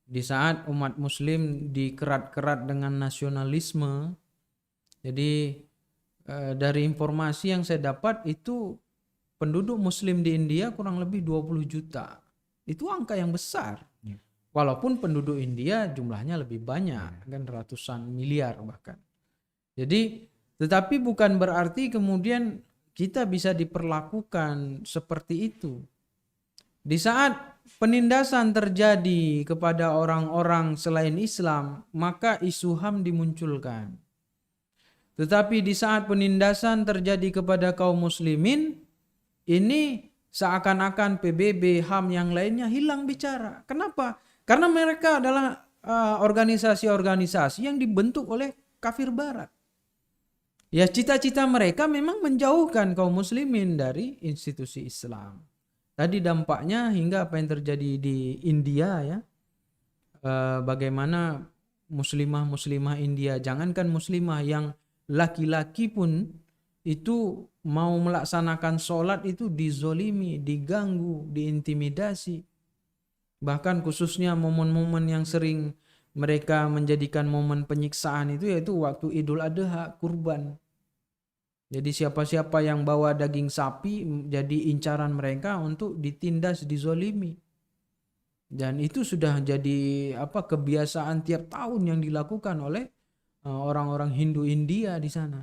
Di saat umat muslim dikerat-kerat dengan nasionalisme, jadi dari informasi yang saya dapat itu penduduk muslim di India kurang lebih 20 juta. Itu angka yang besar. Ya. Walaupun penduduk India jumlahnya lebih banyak, kan ratusan miliar bahkan. Jadi, tetapi bukan berarti kemudian kita bisa diperlakukan seperti itu. Di saat penindasan terjadi kepada orang-orang selain Islam, maka isu HAM dimunculkan. Tetapi di saat penindasan terjadi kepada kaum muslimin, ini seakan-akan PBB, HAM yang lainnya hilang bicara. Kenapa? Karena mereka adalah organisasi-organisasi yang dibentuk oleh kafir barat. Ya, cita-cita mereka memang menjauhkan kaum muslimin dari institusi Islam. Tadi dampaknya hingga apa yang terjadi di India, ya. Bagaimana muslimah-muslimah India, jangankan muslimah, yang laki-laki pun itu mau melaksanakan sholat itu dizolimi, diganggu, diintimidasi. Bahkan khususnya momen-momen yang sering mereka menjadikan momen penyiksaan itu yaitu waktu Idul Adha, kurban. Jadi siapa-siapa yang bawa daging sapi jadi incaran mereka untuk ditindas, dizolimi. Dan itu sudah jadi kebiasaan tiap tahun yang dilakukan oleh orang-orang Hindu India di sana.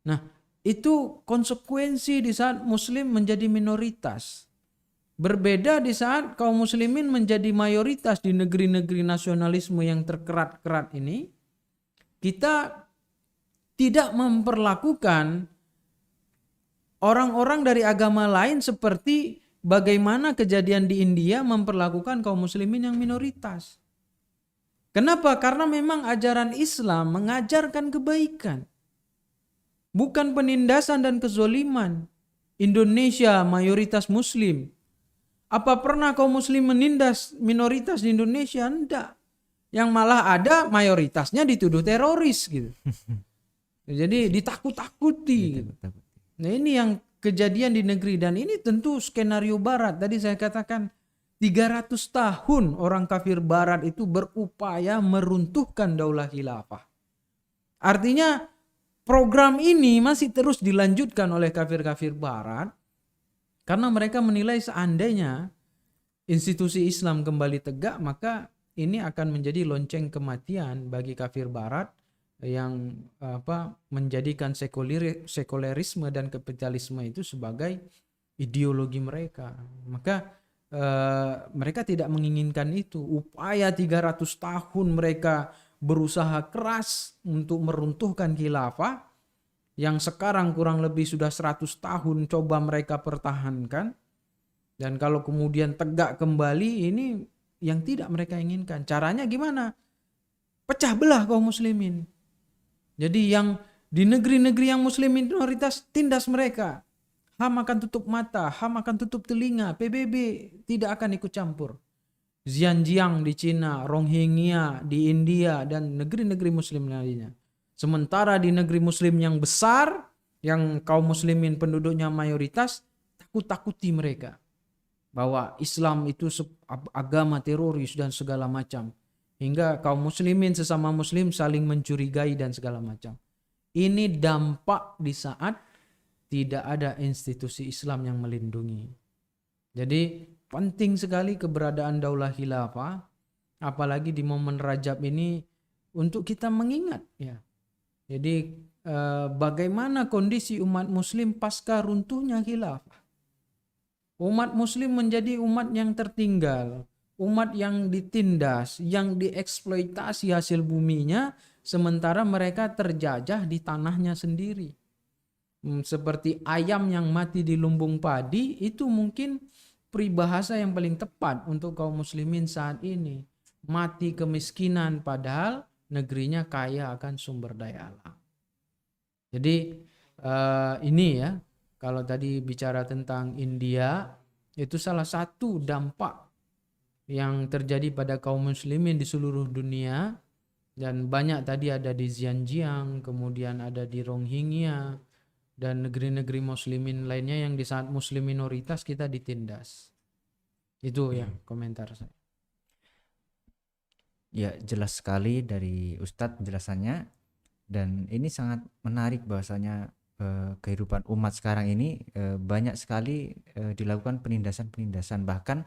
Nah, itu konsekuensi di saat muslim menjadi minoritas. Berbeda di saat kaum muslimin menjadi mayoritas di negeri-negeri nasionalisme yang terkerat-kerat ini, kita tidak memperlakukan orang-orang dari agama lain seperti bagaimana kejadian di India memperlakukan kaum muslimin yang minoritas. Kenapa? Karena memang ajaran Islam mengajarkan kebaikan, bukan penindasan dan kezoliman. Indonesia mayoritas muslim. Apa pernah kaum muslim menindas minoritas di Indonesia? Enggak. Yang malah ada mayoritasnya dituduh teroris gitu. Jadi ditakut-takuti. Nah, ini yang kejadian di negeri, dan ini tentu skenario barat. Tadi saya katakan 300 tahun orang kafir barat itu berupaya meruntuhkan daulah khilafah. Artinya program ini masih terus dilanjutkan oleh kafir-kafir barat karena mereka menilai seandainya institusi Islam kembali tegak, maka ini akan menjadi lonceng kematian bagi kafir barat yang menjadikan sekulerisme dan kapitalisme itu sebagai ideologi mereka. Maka mereka tidak menginginkan itu. Upaya 300 tahun mereka berusaha keras untuk meruntuhkan khilafah yang sekarang kurang lebih sudah 100 tahun coba mereka pertahankan, dan kalau kemudian tegak kembali, ini yang tidak mereka inginkan. Caranya gimana? Pecah belah kaum muslimin. Jadi yang di negeri-negeri yang muslim minoritas, tindas mereka. HAM akan tutup mata, HAM akan tutup telinga, PBB tidak akan ikut campur. Xinjiang di Cina, Rohingya di India, dan negeri-negeri muslim lainnya. Sementara di negeri muslim yang besar, yang kaum muslimin penduduknya mayoritas, takut-takuti mereka. Bahwa Islam itu agama teroris dan segala macam. Hingga kaum muslimin sesama muslim saling mencurigai dan segala macam. Ini dampak di saat tidak ada institusi Islam yang melindungi. Jadi penting sekali keberadaan daulah khilafah, apalagi di momen Rajab ini, untuk kita mengingat, ya. Jadi bagaimana kondisi umat muslim pasca runtuhnya khilafah. Umat muslim menjadi umat yang tertinggal, umat yang ditindas, yang dieksploitasi hasil buminya, sementara mereka terjajah di tanahnya sendiri. Seperti ayam yang mati di lumbung padi, itu mungkin peribahasa yang paling tepat untuk kaum muslimin saat ini. Mati kemiskinan padahal negerinya kaya akan sumber daya alam. Jadi ini ya, kalau tadi bicara tentang India, itu salah satu dampak yang terjadi pada kaum muslimin di seluruh dunia, dan banyak tadi ada di Xinjiang, kemudian ada di Rohingya dan negeri-negeri muslimin lainnya yang di saat muslim minoritas kita ditindas. Itu ya komentar saya. Ya, jelas sekali dari Ustadz penjelasannya, dan ini sangat menarik bahwasanya kehidupan umat sekarang ini banyak sekali dilakukan penindasan-penindasan, bahkan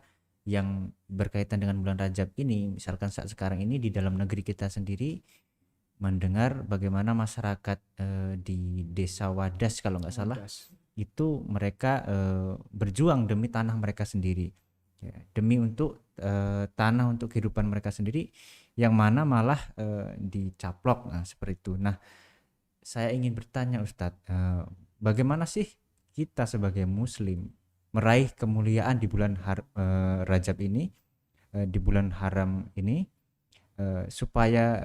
yang berkaitan dengan bulan Rajab ini. Misalkan saat sekarang ini di dalam negeri kita sendiri mendengar bagaimana masyarakat di desa Wadas kalau nggak salah itu mereka berjuang demi tanah mereka sendiri, ya, demi untuk tanah untuk kehidupan mereka sendiri, yang mana malah dicaplok. Nah, seperti itu. Nah, saya ingin bertanya Ustadz, bagaimana sih kita sebagai muslim meraih kemuliaan di bulan Rajab ini, di bulan haram ini, supaya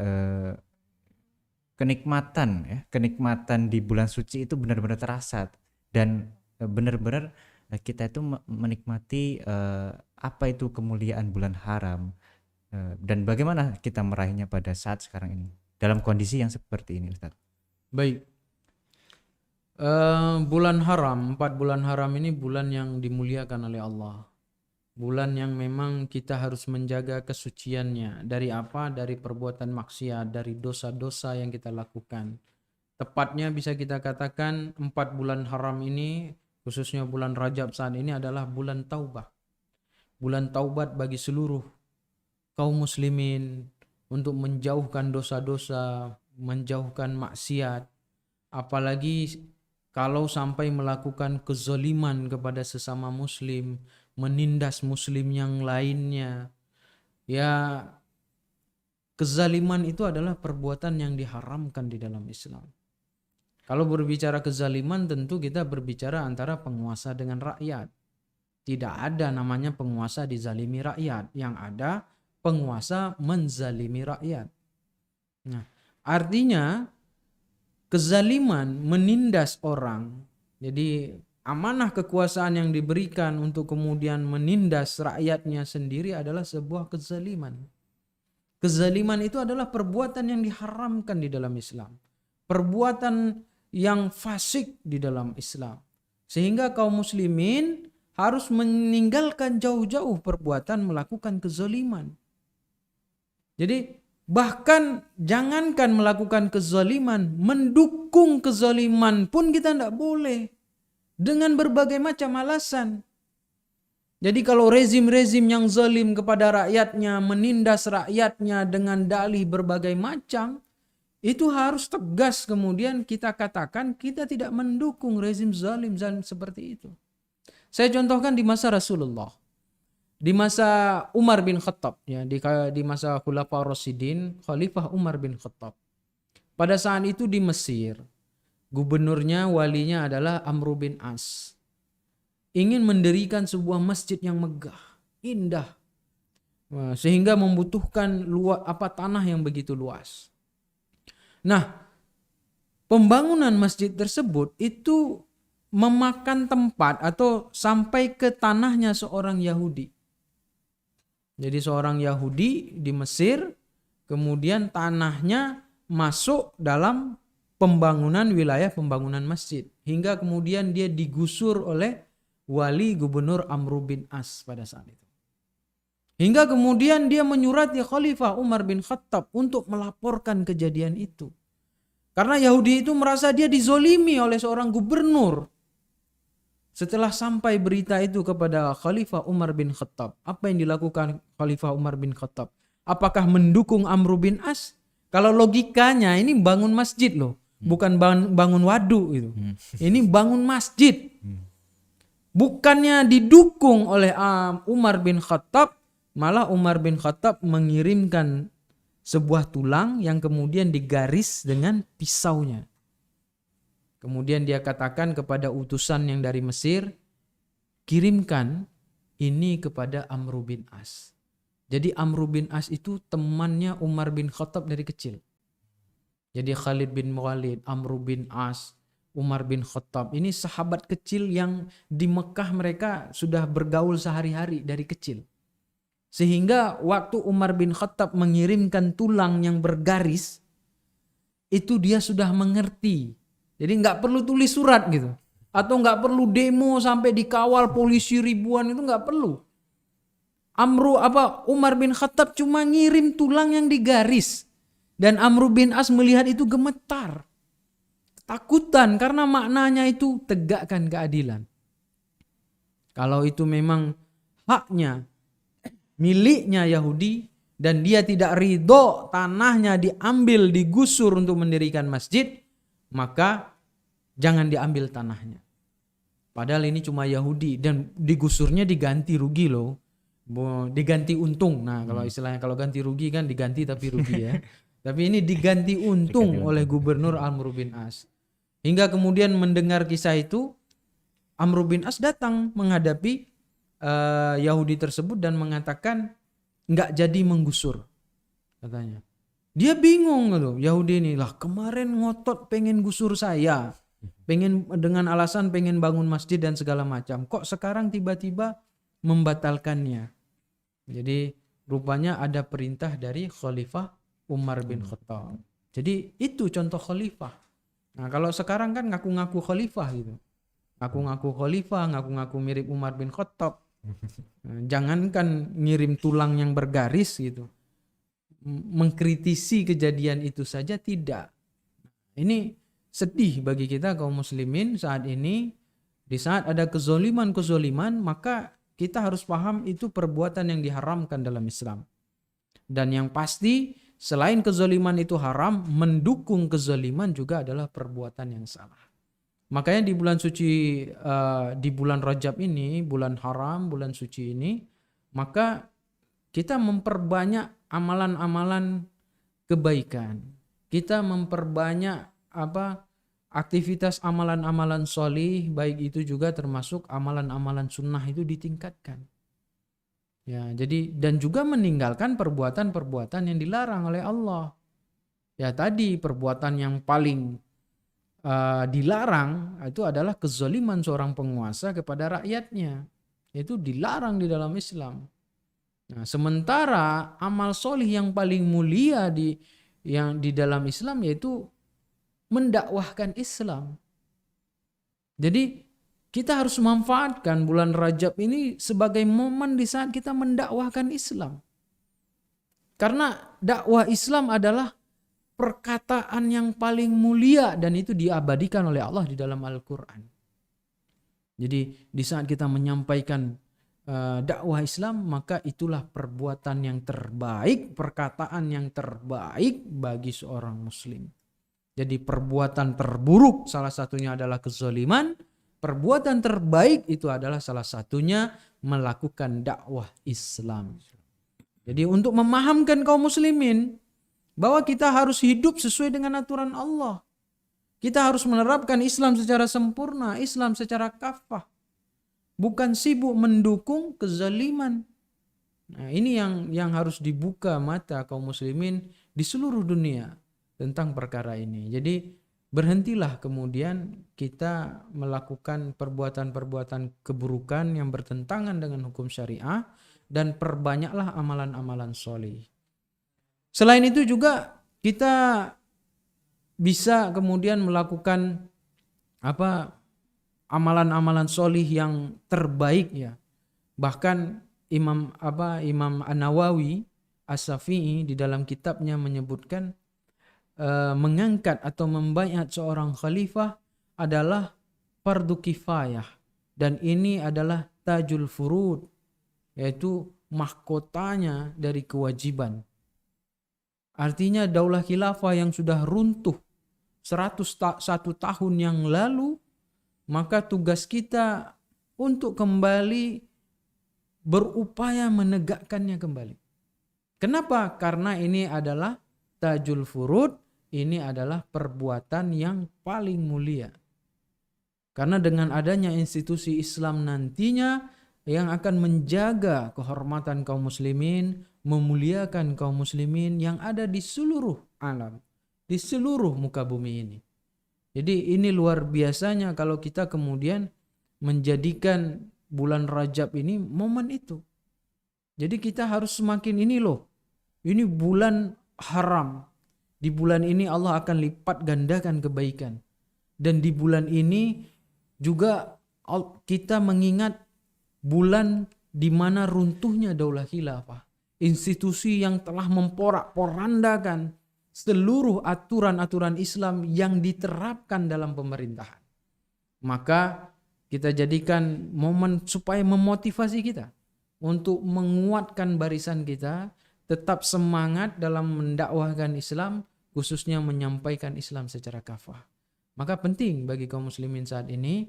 kenikmatan di bulan suci itu benar-benar terasa, dan benar-benar kita itu menikmati apa itu kemuliaan bulan haram, dan bagaimana kita meraihnya pada saat sekarang ini dalam kondisi yang seperti ini, Ustaz. Baik. Bulan haram, 4 bulan haram ini bulan yang dimuliakan oleh Allah. Bulan yang memang kita harus menjaga kesuciannya. Dari apa? Dari perbuatan maksiat, dari dosa-dosa yang kita lakukan. Tepatnya bisa kita katakan 4 bulan haram ini, khususnya bulan Rajab saat ini adalah bulan taubah. Bulan taubat bagi seluruh kaum muslimin untuk menjauhkan dosa-dosa, menjauhkan maksiat. Apalagi kalau sampai melakukan kezaliman kepada sesama muslim, menindas muslim yang lainnya. Ya, kezaliman itu adalah perbuatan yang diharamkan di dalam Islam. Kalau berbicara kezaliman tentu kita berbicara antara penguasa dengan rakyat. Tidak ada namanya penguasa dizalimi rakyat. Yang ada penguasa menzalimi rakyat. Nah, artinya kezaliman menindas orang. Jadi amanah kekuasaan yang diberikan untuk kemudian menindas rakyatnya sendiri adalah sebuah kezaliman. Kezaliman itu adalah perbuatan yang diharamkan di dalam Islam. Perbuatan yang fasik di dalam Islam. Sehingga kaum muslimin harus meninggalkan jauh-jauh perbuatan melakukan kezaliman. Jadi bahkan jangankan melakukan kezaliman, mendukung kezaliman pun kita tidak boleh. Dengan berbagai macam alasan. Jadi kalau rezim-rezim yang zalim kepada rakyatnya, menindas rakyatnya dengan dalih berbagai macam, itu harus tegas kemudian kita katakan kita tidak mendukung rezim zalim seperti itu. Saya contohkan di masa Rasulullah. Di masa Umar bin Khattab, ya, di masa Khulafaur Rasyidin, Khalifah Umar bin Khattab. Pada saat itu di Mesir, gubernurnya, walinya adalah Amr bin As. Ingin mendirikan sebuah masjid yang megah, indah, sehingga membutuhkan tanah yang begitu luas. Nah, pembangunan masjid tersebut itu memakan tempat atau sampai ke tanahnya seorang Yahudi. Jadi seorang Yahudi di Mesir, kemudian tanahnya masuk dalam wilayah pembangunan masjid. Hingga kemudian dia digusur oleh wali gubernur Amr bin As pada saat itu. Hingga kemudian dia menyurati Khalifah Umar bin Khattab untuk melaporkan kejadian itu. Karena Yahudi itu merasa dia dizolimi oleh seorang gubernur. Setelah sampai berita itu kepada Khalifah Umar bin Khattab, apa yang dilakukan Khalifah Umar bin Khattab? Apakah mendukung Amr bin As? Kalau logikanya ini bangun masjid loh, bukan bangun waduk itu. Ini bangun masjid. Bukannya didukung oleh Umar bin Khattab, malah Umar bin Khattab mengirimkan sebuah tulang yang kemudian digaris dengan pisaunya. Kemudian dia katakan kepada utusan yang dari Mesir, kirimkan ini kepada Amr bin As. Jadi Amr bin As itu temannya Umar bin Khattab dari kecil. Jadi Khalid bin Walid, Amr bin As, Umar bin Khattab, ini sahabat kecil yang di Mekah mereka sudah bergaul sehari-hari dari kecil. Sehingga waktu Umar bin Khattab mengirimkan tulang yang bergaris, itu dia sudah mengerti. Jadi nggak perlu tulis surat gitu. Atau nggak perlu demo sampai dikawal polisi ribuan, itu nggak perlu. Umar bin Khattab cuma ngirim tulang yang digaris. Dan Amr bin As melihat itu gemetar. Takutan karena maknanya itu tegakkan keadilan. Kalau itu memang haknya, miliknya Yahudi, dan dia tidak ridho tanahnya diambil, digusur untuk mendirikan masjid, maka jangan diambil tanahnya. Padahal ini cuma Yahudi dan digusurnya diganti rugi loh. Diganti untung. Nah, kalau istilahnya kalau ganti rugi kan diganti tapi rugi ya. Tapi ini diganti untung oleh Gubernur Amr bin As. Hingga kemudian mendengar kisah itu, Amr bin As datang menghadapi Yahudi tersebut dan mengatakan nggak jadi menggusur, katanya. Dia bingung loh, Yahudi ini lah kemarin ngotot pengen gusur saya, pengen dengan alasan pengen bangun masjid dan segala macam. Kok sekarang tiba-tiba membatalkannya? Jadi rupanya ada perintah dari Khalifah Umar bin Khattab. Jadi itu contoh khalifah. Nah kalau sekarang kan ngaku-ngaku khalifah gitu. Ngaku-ngaku khalifah, ngaku-ngaku mirip Umar bin Khattab. Nah, jangankan ngirim tulang yang bergaris gitu. Mengkritisi kejadian itu saja tidak. Ini sedih bagi kita kaum muslimin saat ini. Di saat ada kezoliman-kezoliman, maka kita harus paham itu perbuatan yang diharamkan dalam Islam. Dan yang pasti selain kezaliman itu haram, mendukung kezaliman juga adalah perbuatan yang salah. Makanya di bulan suci, di bulan Rajab ini, bulan haram, bulan suci ini, maka kita memperbanyak amalan-amalan kebaikan. Kita memperbanyak aktivitas amalan-amalan sholih, baik itu juga termasuk amalan-amalan sunnah itu ditingkatkan. Ya, jadi dan juga meninggalkan perbuatan-perbuatan yang dilarang oleh Allah. Ya tadi perbuatan yang paling dilarang itu adalah kezaliman seorang penguasa kepada rakyatnya. Itu dilarang di dalam Islam. Nah, sementara amal solih yang paling mulia di dalam Islam yaitu mendakwahkan Islam. Jadi kita harus memanfaatkan bulan Rajab ini sebagai momen di saat kita mendakwahkan Islam. Karena dakwah Islam adalah perkataan yang paling mulia dan itu diabadikan oleh Allah di dalam Al-Quran. Jadi di saat kita menyampaikan dakwah Islam, maka itulah perbuatan yang terbaik, perkataan yang terbaik bagi seorang muslim. Jadi perbuatan terburuk salah satunya adalah kezaliman. Perbuatan terbaik itu adalah salah satunya melakukan dakwah Islam. Jadi untuk memahamkan kaum muslimin bahwa kita harus hidup sesuai dengan aturan Allah. Kita harus menerapkan Islam secara sempurna, Islam secara kafah. Bukan sibuk mendukung kezaliman. Nah, ini yang harus dibuka mata kaum muslimin di seluruh dunia tentang perkara ini. Jadi berhentilah kemudian kita melakukan perbuatan-perbuatan keburukan yang bertentangan dengan hukum syariah dan perbanyaklah amalan-amalan sholih. Selain itu juga kita bisa kemudian melakukan amalan-amalan sholih yang terbaik ya. Bahkan Imam An-Nawawi As-Syafi'i di dalam kitabnya menyebutkan mengangkat atau membaiat seorang khalifah adalah fardu kifayah dan ini adalah tajul furud, yaitu mahkotanya dari kewajiban. Artinya daulah khilafah yang sudah runtuh 101 tahun yang lalu, maka tugas kita untuk kembali berupaya menegakkannya kembali. Kenapa? Karena ini adalah tajul furud, ini adalah perbuatan yang paling mulia. Karena dengan adanya institusi Islam nantinya yang akan menjaga kehormatan kaum muslimin, memuliakan kaum muslimin yang ada di seluruh alam. di seluruh muka bumi ini. Jadi ini luar biasanya kalau kita kemudian menjadikan bulan Rajab ini momen itu. Jadi kita harus semakin ini loh. Ini bulan haram. Di bulan ini Allah akan lipat gandakan kebaikan. Dan di bulan ini juga kita mengingat bulan di mana runtuhnya daulah khilafah. Institusi yang telah memporak-porandakan seluruh aturan-aturan Islam yang diterapkan dalam pemerintahan. Maka kita jadikan momen supaya memotivasi kita untuk menguatkan barisan kita, tetap semangat dalam mendakwahkan Islam, khususnya menyampaikan Islam secara kafah. Maka penting bagi kaum muslimin saat ini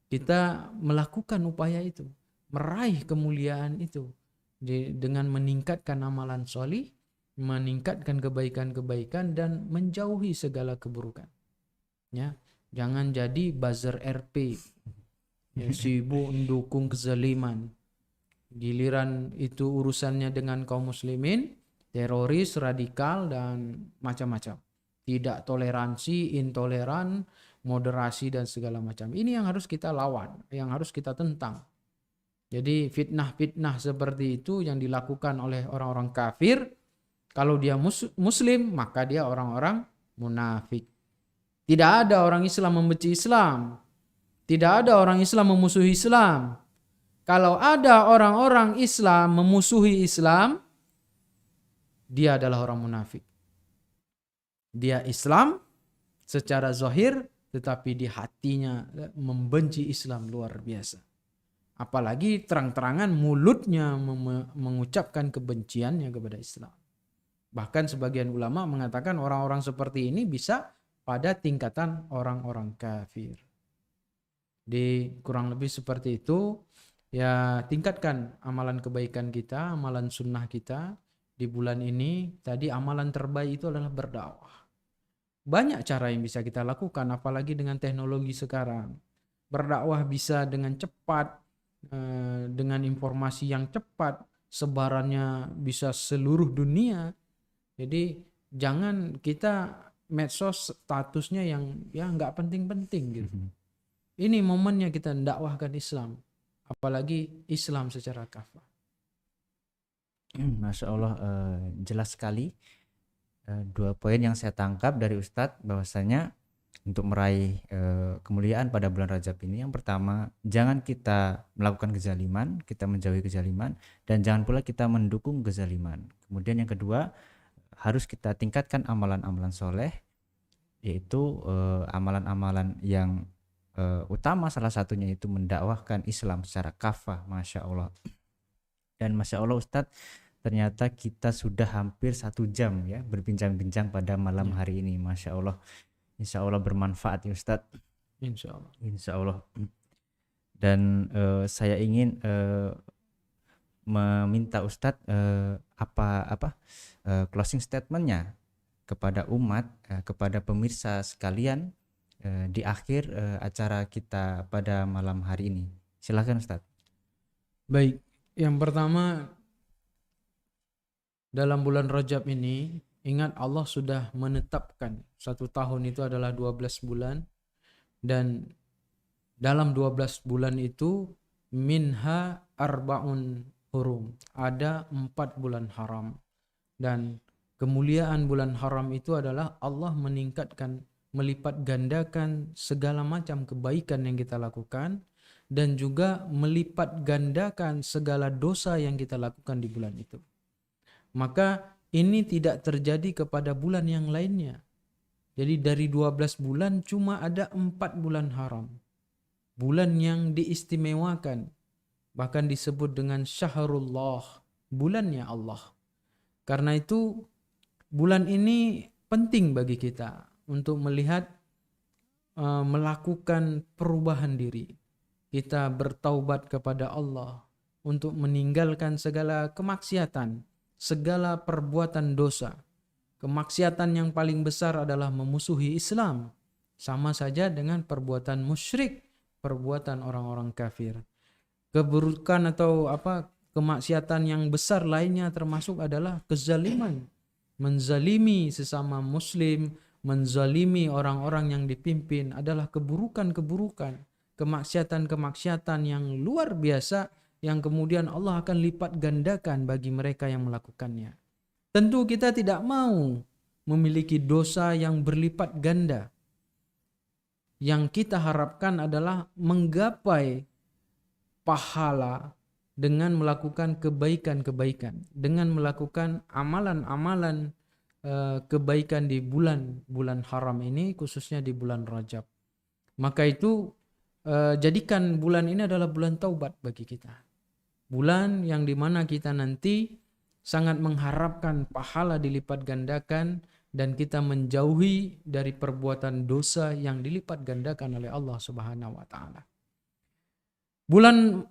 kita melakukan upaya itu, meraih kemuliaan itu dengan meningkatkan amalan solih, meningkatkan kebaikan-kebaikan dan menjauhi segala keburukan. Ya, jangan jadi buzzer RP, ya, sibuk mendukung kezaliman. Giliran itu urusannya dengan kaum muslimin, teroris, radikal dan macam-macam. Tidak toleransi, intoleran, moderasi dan segala macam. Ini yang harus kita lawan, yang harus kita tentang. Jadi fitnah-fitnah seperti itu yang dilakukan oleh orang-orang kafir, kalau dia muslim maka dia orang-orang munafik. Tidak ada orang Islam membenci Islam. Tidak ada orang Islam memusuhi Islam. Kalau ada orang-orang Islam memusuhi Islam, dia adalah orang munafik. Dia Islam secara zahir, tetapi di hatinya membenci Islam luar biasa. Apalagi terang-terangan mulutnya mengucapkan kebenciannya kepada Islam. Bahkan sebagian ulama mengatakan orang-orang seperti ini bisa pada tingkatan orang-orang kafir. Di kurang lebih seperti itu, ya tingkatkan amalan kebaikan kita, amalan sunnah kita di bulan ini. Tadi amalan terbaik itu adalah berdakwah. Banyak cara yang bisa kita lakukan, apalagi dengan teknologi sekarang. Berdakwah bisa dengan cepat, dengan informasi yang cepat, sebarannya bisa seluruh dunia. Jadi jangan kita medsos statusnya yang ya nggak penting-penting gitu. Ini momennya kita mendakwahkan Islam, apalagi Islam secara kafah. Masya Allah, jelas sekali. Dua poin yang saya tangkap dari Ustadz bahwasanya untuk meraih kemuliaan pada bulan Rajab ini, yang pertama jangan kita melakukan kezaliman, kita menjauhi kezaliman, dan jangan pula kita mendukung kezaliman. Kemudian yang kedua, harus kita tingkatkan amalan-amalan soleh, yaitu amalan-amalan yang utama salah satunya itu mendakwahkan Islam secara kafah. Masya Allah. Dan Masya Allah Ustadz, ternyata kita sudah hampir 1 jam ya berbincang-bincang pada malam hari ini. Masya Allah. Insya Allah bermanfaat ya Ustadz. Insya Allah. Insya Allah. Dan saya ingin meminta Ustadz closing statementnya kepada umat, kepada pemirsa sekalian di akhir acara kita pada malam hari ini. Silakan Ustadz. Baik, yang pertama, dalam bulan Rajab ini, ingat Allah sudah menetapkan 1 tahun itu adalah 12 bulan. Dan dalam 12 bulan itu, minha arba'un hurum. Ada 4 bulan haram. Dan kemuliaan bulan haram itu adalah Allah meningkatkan, melipat gandakan segala macam kebaikan yang kita lakukan. Dan juga melipat gandakan segala dosa yang kita lakukan di bulan itu. Maka ini tidak terjadi kepada bulan yang lainnya. Jadi dari 12 bulan cuma ada 4 bulan haram. Bulan yang diistimewakan. Bahkan disebut dengan syahrullah, bulannya Allah. Karena itu bulan ini penting bagi kita untuk melihat, melakukan perubahan diri. Kita bertaubat kepada Allah untuk meninggalkan segala kemaksiatan, segala perbuatan dosa. Kemaksiatan yang paling besar adalah memusuhi Islam. Sama saja dengan perbuatan musyrik, perbuatan orang-orang kafir. Keburukan atau kemaksiatan yang besar lainnya termasuk adalah kezaliman. Menzalimi sesama muslim, menzalimi orang-orang yang dipimpin adalah keburukan-keburukan, kemaksiatan-kemaksiatan yang luar biasa yang kemudian Allah akan lipat gandakan bagi mereka yang melakukannya. Tentu kita tidak mau memiliki dosa yang berlipat ganda. Yang kita harapkan adalah menggapai pahala dengan melakukan kebaikan-kebaikan, dengan melakukan amalan-amalan kebaikan di bulan-bulan haram ini, khususnya di bulan Rajab. Maka itu jadikan bulan ini adalah bulan taubat bagi kita. Bulan yang dimana kita nanti sangat mengharapkan pahala dilipat gandakan dan kita menjauhi dari perbuatan dosa yang dilipat gandakan oleh Allah Subhanahu wa taala. Bulan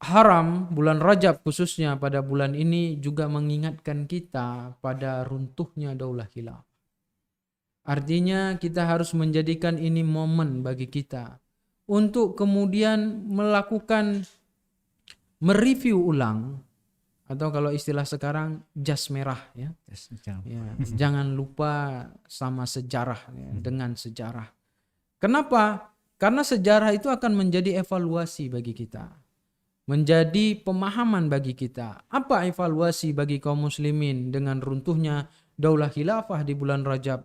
haram, bulan Rajab khususnya pada bulan ini juga mengingatkan kita pada runtuhnya Daulah Khilafah. Artinya kita harus menjadikan ini momen bagi kita untuk kemudian melakukan mereview ulang, atau kalau istilah sekarang jas merah ya. Jangan lupa sama sejarah ya, dengan sejarah. Kenapa? Karena sejarah itu akan menjadi evaluasi bagi kita. Menjadi pemahaman bagi kita. Apa evaluasi bagi kaum muslimin dengan runtuhnya Daulah Khilafah di bulan Rajab?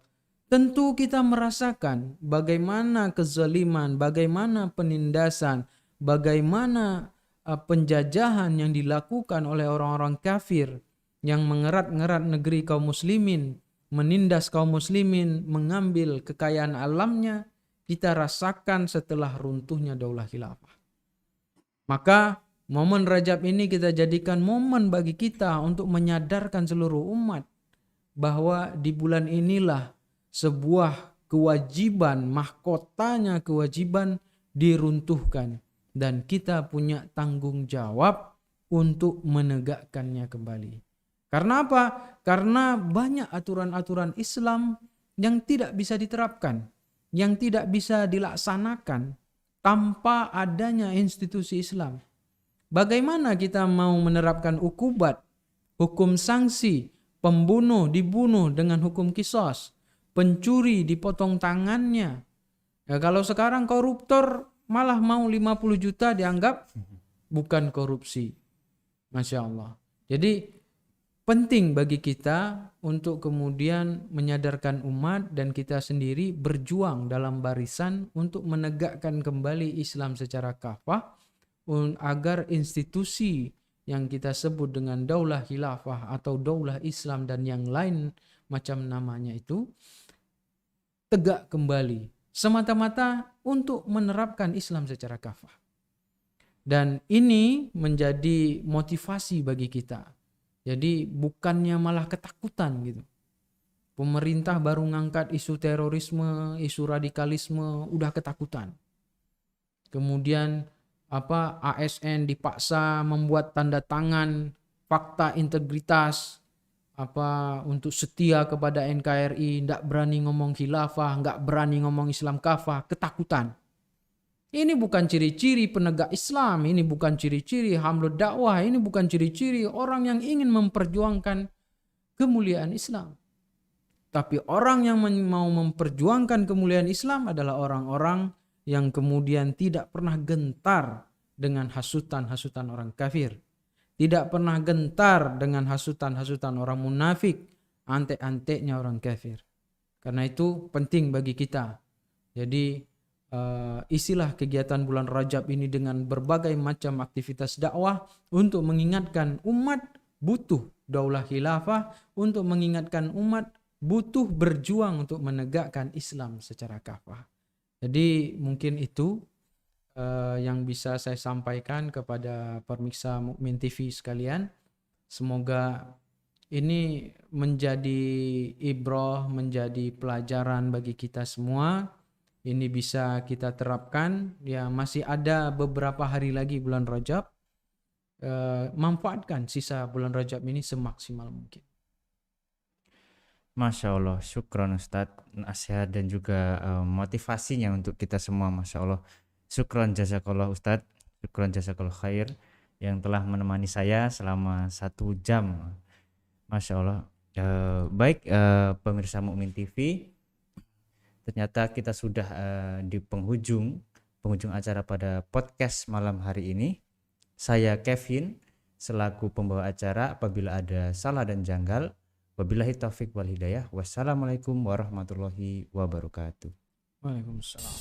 Tentu kita merasakan bagaimana kezaliman, bagaimana penindasan, bagaimana penjajahan yang dilakukan oleh orang-orang kafir yang mengerat-ngerat negeri kaum muslimin, menindas kaum muslimin, mengambil kekayaan alamnya, kita rasakan setelah runtuhnya Daulah Khilafah. Maka momen Rajab ini kita jadikan momen bagi kita untuk menyadarkan seluruh umat bahwa di bulan inilah sebuah kewajiban, mahkotanya kewajiban diruntuhkan. Dan kita punya tanggung jawab untuk menegakkannya kembali. Karena apa? Karena banyak aturan-aturan Islam yang tidak bisa diterapkan, yang tidak bisa dilaksanakan tanpa adanya institusi Islam. Bagaimana kita mau menerapkan ukubat, hukum sanksi, pembunuh dibunuh dengan hukum qisas, pencuri dipotong tangannya. Ya, kalau sekarang koruptor malah mau 50 juta dianggap bukan korupsi. Masya Allah. Jadi penting bagi kita untuk kemudian menyadarkan umat dan kita sendiri berjuang dalam barisan untuk menegakkan kembali Islam secara kafah agar institusi yang kita sebut dengan Daulah Khilafah atau Daulah Islam dan yang lain macam namanya itu tegak kembali. Semata-mata untuk menerapkan Islam secara kafah. Dan ini menjadi motivasi bagi kita. Jadi bukannya malah ketakutan gitu. Pemerintah baru ngangkat isu terorisme, isu radikalisme, udah ketakutan. Kemudian ASN dipaksa membuat tanda tangan fakta integritas untuk setia kepada NKRI, tidak berani ngomong khilafah, nggak berani ngomong Islam kafah, ketakutan. Ini bukan ciri-ciri penegak Islam, ini bukan ciri-ciri hamlud dakwah, ini bukan ciri-ciri orang yang ingin memperjuangkan kemuliaan Islam. Tapi orang yang mau memperjuangkan kemuliaan Islam adalah orang-orang yang kemudian tidak pernah gentar dengan hasutan-hasutan orang kafir. Tidak pernah gentar dengan hasutan-hasutan orang munafik, antek-anteknya orang kafir. Karena itu penting bagi kita. Jadi isilah kegiatan bulan Rajab ini dengan berbagai macam aktivitas dakwah untuk mengingatkan umat butuh Daulah Khilafah, untuk mengingatkan umat butuh berjuang untuk menegakkan Islam secara kafah. Jadi mungkin itu yang bisa saya sampaikan kepada pemirsa Mukmin TV sekalian. Semoga ini menjadi ibrah, menjadi pelajaran bagi kita semua. Ini bisa kita terapkan. Ya, masih ada beberapa hari lagi bulan Rajab. Manfaatkan sisa bulan Rajab ini semaksimal mungkin. Masya Allah, syukron Ustadz nasihat dan juga motivasinya untuk kita semua. Masya Allah, syukron jazakallah Ustadz, syukron jazakallah khair yang telah menemani saya selama 1 jam. Masya Allah. Baik pemirsa Mukmin TV, ternyata kita sudah di penghujung acara pada podcast malam hari ini. Saya Kevin selaku pembawa acara. Apabila ada salah dan janggal, wabillahi taufik wal hidayah. Wassalamualaikum warahmatullahi wabarakatuh. Waalaikumsalam.